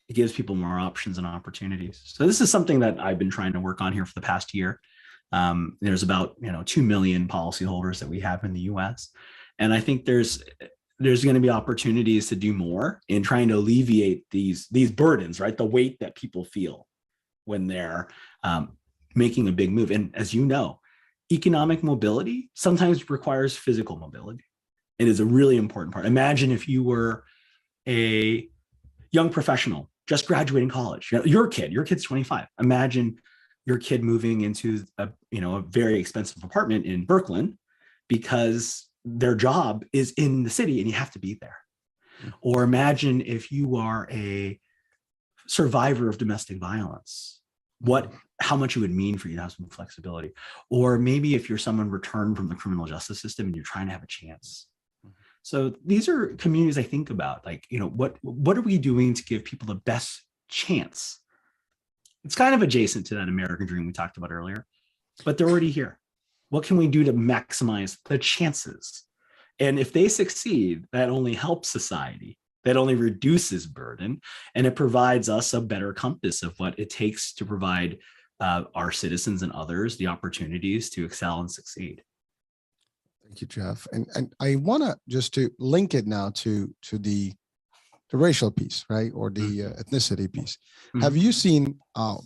it gives people more options and opportunities. So this is something that I've been trying to work on here for the past year. There's about 2 million policyholders that we have in the US. And I think there's going to be opportunities to do more in trying to alleviate these burdens, right? The weight that people feel when they're making a big move. And as you know, economic mobility sometimes requires physical mobility. It is a really important part. Imagine if you were a young professional just graduating college. Your kid's 25. Imagine your kid moving into a very expensive apartment in Brooklyn because their job is in the city and you have to be there. Or imagine if you are a survivor of domestic violence, how much it would mean for you to have some flexibility. Or maybe if you're someone returned from the criminal justice system and you're trying to have a chance. So these are communities I think about, like, what are we doing to give people the best chance? It's kind of adjacent to that American dream we talked about earlier, but they're already here. What can we do to maximize the chances? And if they succeed, that only helps society. That only reduces burden, and it provides us a better compass of what it takes to provide our citizens and others the opportunities to excel and succeed. Thank you, Jeff. And I want to just to link it now to the racial piece, right? Or the ethnicity piece. Mm-hmm. Have you seen,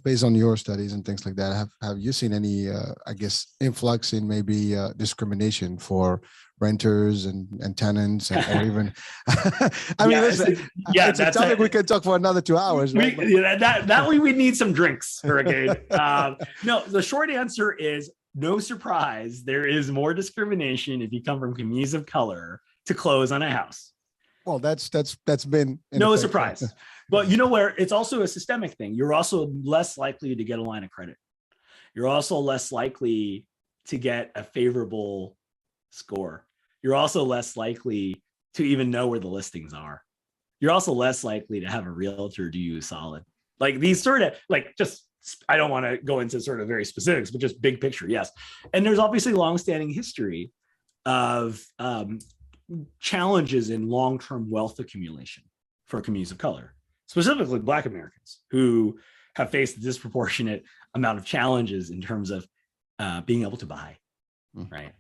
based on your studies and things like that, have you seen any, influx in maybe discrimination for renters and tenants or even, it's a topic we can talk for another 2 hours. Right? That way we need some drinks, Hurricane. No, the short answer is no surprise. There is more discrimination if you come from communities of color to close on a house. Well, that's been no surprise. But you know where it's also a systemic thing. You're also less likely to get a line of credit. You're also less likely to get a favorable score. You're also less likely to even know where the listings are. You're also less likely to have a realtor do you a solid. Like these sort of I don't want to go into sort of very specifics, but just big picture, yes. And there's obviously longstanding history of challenges in long-term wealth accumulation for communities of color, specifically Black Americans, who have faced a disproportionate amount of challenges in terms of being able to buy, right?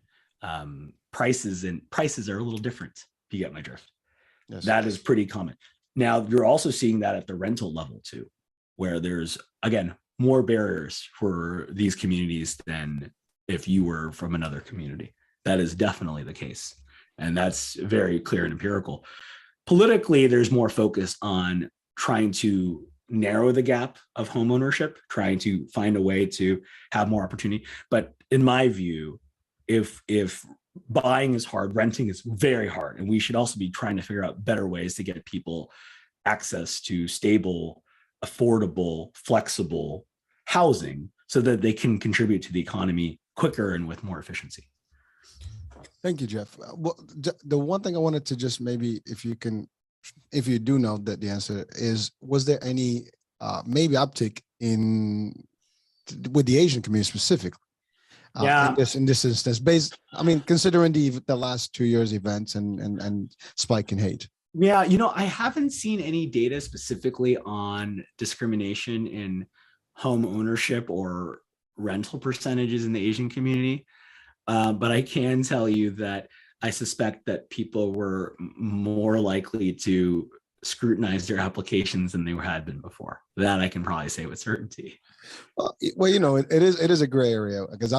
Prices are a little different, if you get my drift. Yes. That is pretty common. Now, you're also seeing that at the rental level too, where there's, again, more barriers for these communities than if you were from another community. That is definitely the case. And that's very clear and empirical. Politically, there's more focus on trying to narrow the gap of home ownership, trying to find a way to have more opportunity. But in my view, if buying is hard, renting is very hard, and we should also be trying to figure out better ways to get people access to stable, affordable, flexible housing so that they can contribute to the economy quicker and with more efficiency. Thank you, Jeff. Well, the one thing I wanted to just maybe, if you do know that the answer is, was there any maybe uptick with the Asian community specifically? In this instance, considering the last 2 years events and spike in hate. Yeah, I haven't seen any data specifically on discrimination in home ownership or rental percentages in the Asian community. But I can tell you that I suspect that people were more likely to scrutinize their applications than they had been before. That I can probably say with certainty. Well, it is a gray area, because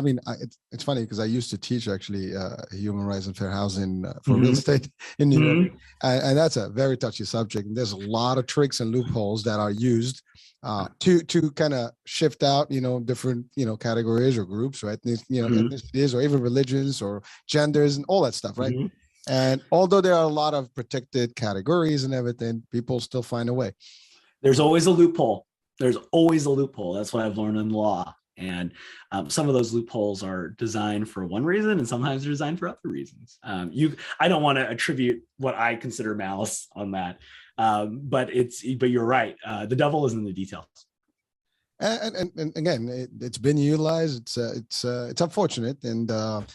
it's funny because I used to teach actually human rights and fair housing for real estate in New York, and that's a very touchy subject. And there's a lot of tricks and loopholes that are used to kind of shift out, different, categories or groups, right? Ethnicities or even religions or genders and all that stuff, right? And although there are a lot of protected categories and everything, people still find a way. There's always a loophole. There's always a loophole. That's what I've learned in law. And some of those loopholes are designed for one reason, and sometimes they're designed for other reasons. I don't want to attribute what I consider malice on that, but you're right. The devil is in the details. And again, it's been utilized. It's unfortunate, and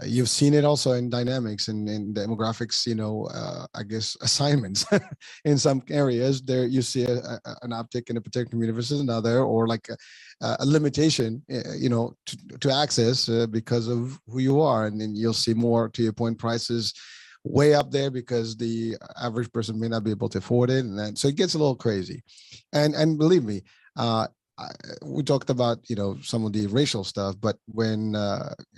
you've seen it also in dynamics and in demographics. I guess assignments in some areas. There you see an uptick in a particular community versus another, or like a limitation, to access because of who you are, and then you'll see more, to your point, prices way up there because the average person may not be able to afford it, and then so it gets a little crazy. And believe me, we talked about some of the racial stuff, but when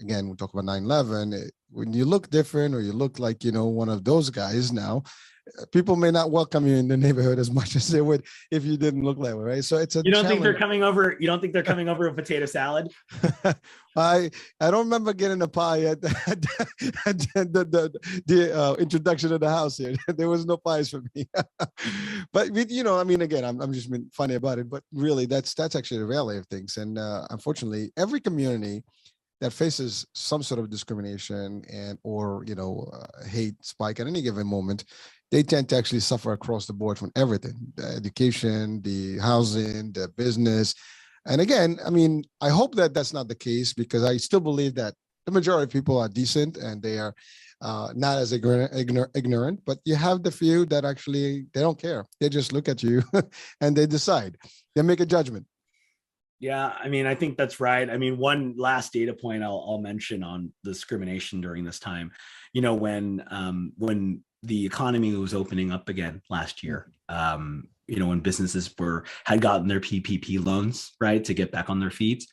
again we talk about 9/11, when you look different or you look like one of those guys now, people may not welcome you in the neighborhood as much as they would if you didn't look that way, right? So it's a you don't think they're coming over a potato salad? I don't remember getting a pie at the introduction of the house here. There was no pies for me. But again, I'm just being funny about it, but really that's actually the reality of things. And unfortunately, every community that faces some sort of discrimination or hate spike at any given moment, they tend to actually suffer across the board from everything: the education, the housing, the business. And again, I hope that that's not the case, because I still believe that the majority of people are decent and they are not as ignorant. But you have the few that actually, they don't care. They just look at you and they decide. They make a judgment. Yeah, I think that's right. One last data point I'll mention on discrimination during this time, when the economy was opening up again last year, when businesses had gotten their PPP loans, right, to get back on their feet,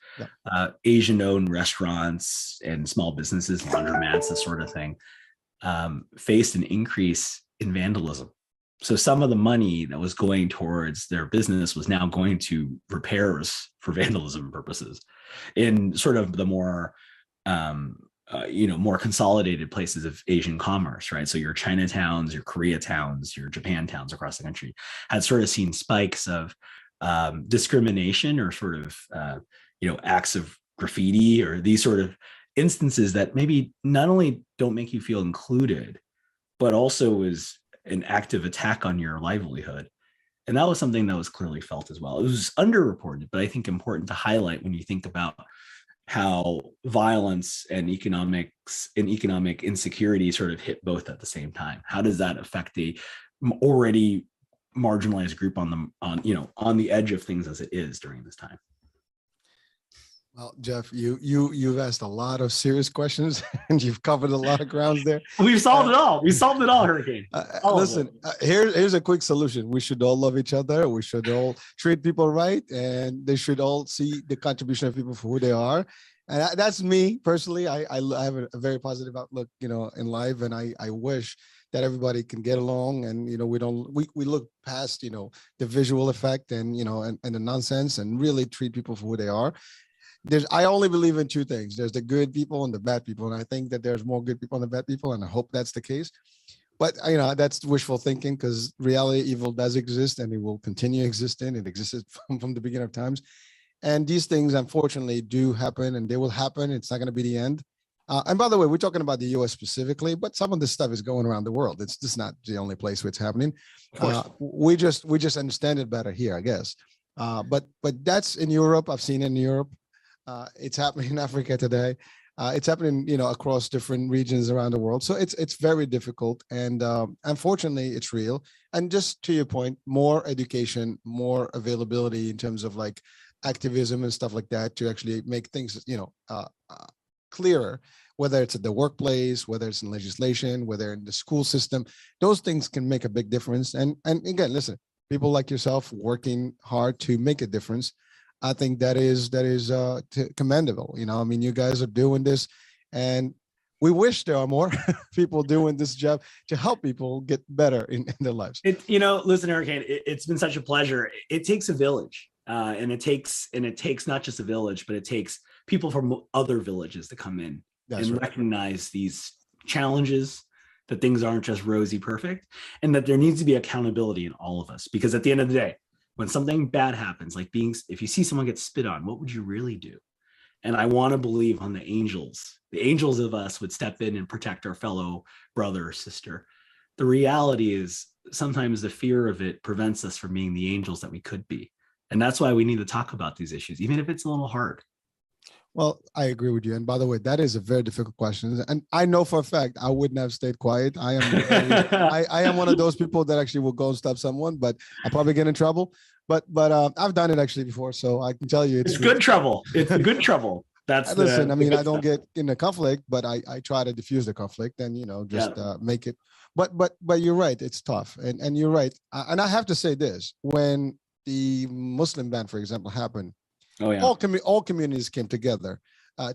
Asian-owned restaurants and small businesses, laundromats, this sort of thing, faced an increase in vandalism. So some of the money that was going towards their business was now going to repairs for vandalism purposes in sort of the more, more consolidated places of Asian commerce, right? So your Chinatowns, your Koreatowns, your Japantowns across the country had sort of seen spikes of discrimination or sort of, acts of graffiti or these sort of instances that maybe not only don't make you feel included, but also is an active attack on your livelihood. And that was something that was clearly felt as well. It was underreported, but I think important to highlight when you think about how violence and economic insecurity sort of hit both at the same time. How does that affect the already marginalized group on the edge of things as it is during this time? Well, Jeff, you've asked a lot of serious questions and you've covered a lot of grounds there. We've solved it all. We solved it all, Hurricane. Listen, here's a quick solution. We should all love each other. We should all treat people right, and they should all see the contribution of people for who they are. And that's me personally. I have a very positive outlook, in life, and I wish that everybody can get along, and we look past the visual effect and and the nonsense, and really treat people for who they are. I only believe in two things. There's the good people and the bad people, and I think that there's more good people than the bad people, and I hope that's the case. But that's wishful thinking, because reality, evil does exist, and it will continue existing. It existed from the beginning of times, and these things unfortunately do happen, and they will happen. It's not going to be the end. And by the way, we're talking about the U.S. specifically, but some of this stuff is going around the world. It's just not the only place where it's happening. We just understand it better here, I guess. But that's in Europe. I've seen it in Europe. It's happening in Africa today. It's happening, across different regions around the world. So it's very difficult, and unfortunately, it's real. And just to your point, more education, more availability in terms of like activism and stuff like that to actually make things, clearer, whether it's at the workplace, whether it's in legislation, whether in the school system. Those things can make a big difference. And again, listen, people like yourself working hard to make a difference. I think that is commendable. You guys are doing this, and we wish there are more people doing this job to help people get better in their lives. Listen, Hurricane, it's been such a pleasure. It takes a village, and it takes not just a village, but it takes people from other villages to come in recognize these challenges, that things aren't just rosy perfect, and that there needs to be accountability in all of us. Because at the end of the day, when something bad happens, if you see someone get spit on, what would you really do? And I want to believe on the angels of us would step in and protect our fellow brother or sister. The reality is sometimes the fear of it prevents us from being the angels that we could be. And that's why we need to talk about these issues, even if it's a little hard. Well, I agree with you. And by the way, that is a very difficult question. And I know for a fact I wouldn't have stayed quiet. I am one of those people that actually will go and stop someone, but I'll probably get in trouble. But I've done it actually before, so I can tell you it's good trouble. It's good trouble. Listen. I don't get in a conflict, but I try to diffuse the conflict and make it. But you're right. It's tough, and you're right. And I have to say this: when the Muslim ban, for example, happened, all communities came together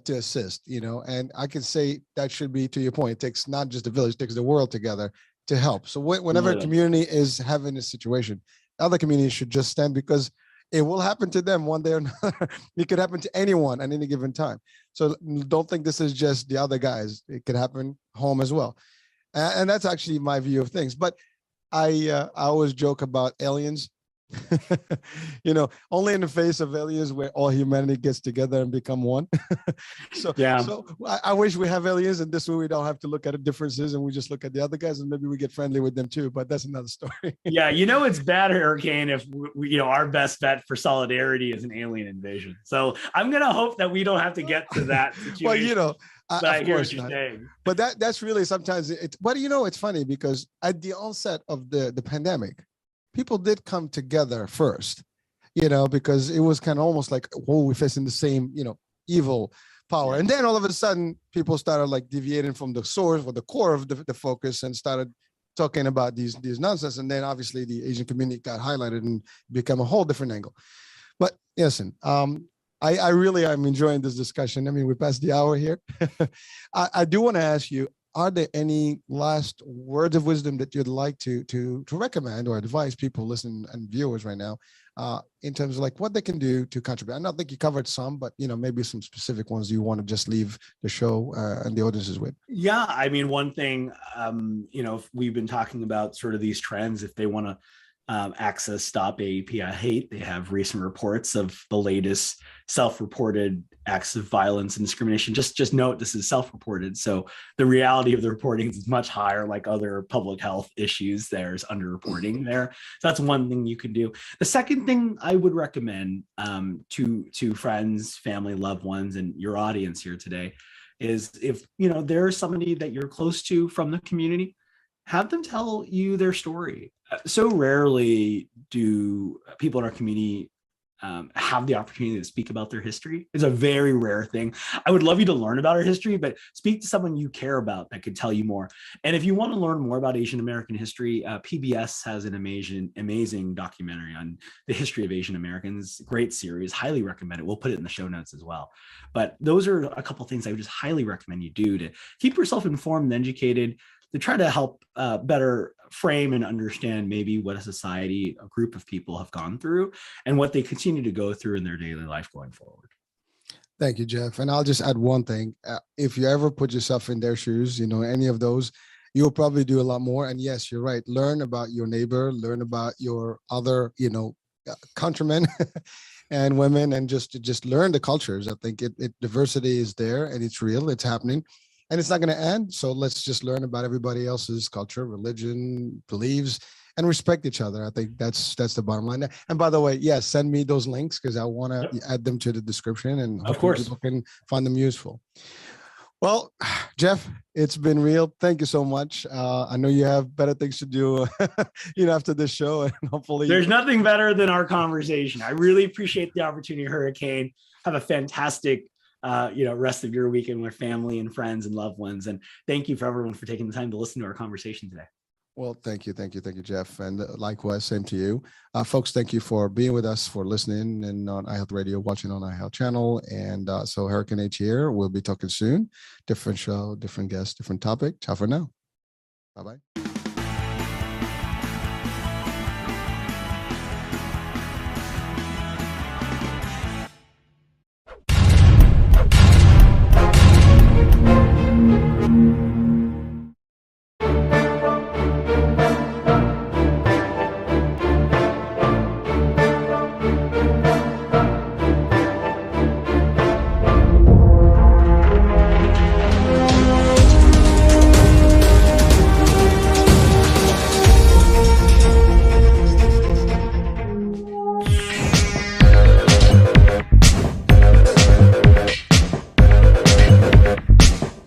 to assist. And I can say that should be, to your point, it takes not just the village, it takes the world together to help. So whenever a community is having a situation, other communities should just stand, because it will happen to them one day or another. It could happen to anyone at any given time. So don't think this is just the other guys. It could happen home as well. And that's actually my view of things. But I always joke about aliens. Only in the face of aliens where all humanity gets together and become one. So I wish we have aliens, and this way we don't have to look at the differences, and we just look at the other guys, and maybe we get friendly with them too. But that's another story. It's bad, Hurricane, if our best bet for solidarity is an alien invasion. So I'm gonna hope that we don't have to get to that situation. Well, of course not. But that's really sometimes it. But it's funny, because at the onset of the pandemic, people did come together first, because it was kind of almost like, we're facing the same, evil power. And then all of a sudden, people started like deviating from the source or the core of the focus, and started talking about these nonsense. And then obviously the Asian community got highlighted and become a whole different angle. But listen, I really am enjoying this discussion. We passed the hour here. I do want to ask you, are there any last words of wisdom that you'd like to recommend or advise people listening and viewers right now, in terms of like what they can do to contribute? I don't think you covered some, but maybe some specific ones you want to just leave the show and the audiences with. Yeah, one thing, we've been talking about sort of these trends. If they want to access Stop AAPI Hate, they have recent reports of the latest self-reported acts of violence and discrimination. Just note, this is self-reported, so the reality of the reporting is much higher. Like other public health issues, there's underreporting there. So that's one thing you can do. The second thing I would recommend to friends, family, loved ones, and your audience here today is, if there's somebody that you're close to from the community, have them tell you their story. So rarely do people in our community have the opportunity to speak about their history. It's a very rare thing. I would love you to learn about our history, but speak to someone you care about that could tell you more. And if you want to learn more about Asian American history, PBS has an amazing documentary on the history of Asian Americans. Great series, highly recommend it. We'll put it in the show notes as well. But those are a couple of things I would just highly recommend you do to keep yourself informed and educated. to try to help better frame and understand maybe what a society, a group of people have gone through and what they continue to go through in their daily life going forward. Thank you, Jeff. And I'll just add one thing. If you ever put yourself in their shoes, any of those, you'll probably do a lot more. And yes, you're right. Learn about your neighbor, learn about your other, countrymen and women, and just learn the cultures. I think diversity is there and it's real, it's happening, and it's not going to end. So let's just learn about everybody else's culture, religion, beliefs, and respect each other. I think that's the bottom line. And by the way, yes, send me those links because I want to add them to the description, and of course people can find them useful. Well, Jeff, it's been real. Thank you so much. I know you have better things to do, after this show, and hopefully there's nothing better than our conversation. I really appreciate the opportunity, Hurricane. Have a fantastic, rest of your weekend with family and friends and loved ones. And thank you for everyone for taking the time to listen to our conversation today. Well, thank you, Jeff. And likewise, same to you. Folks, thank you for being with us, for listening and on iHealth Radio, watching on iHealth channel. And so Hurricane H here. We'll be talking soon. Different show, different guest, different topic. Ciao for now. Bye-bye.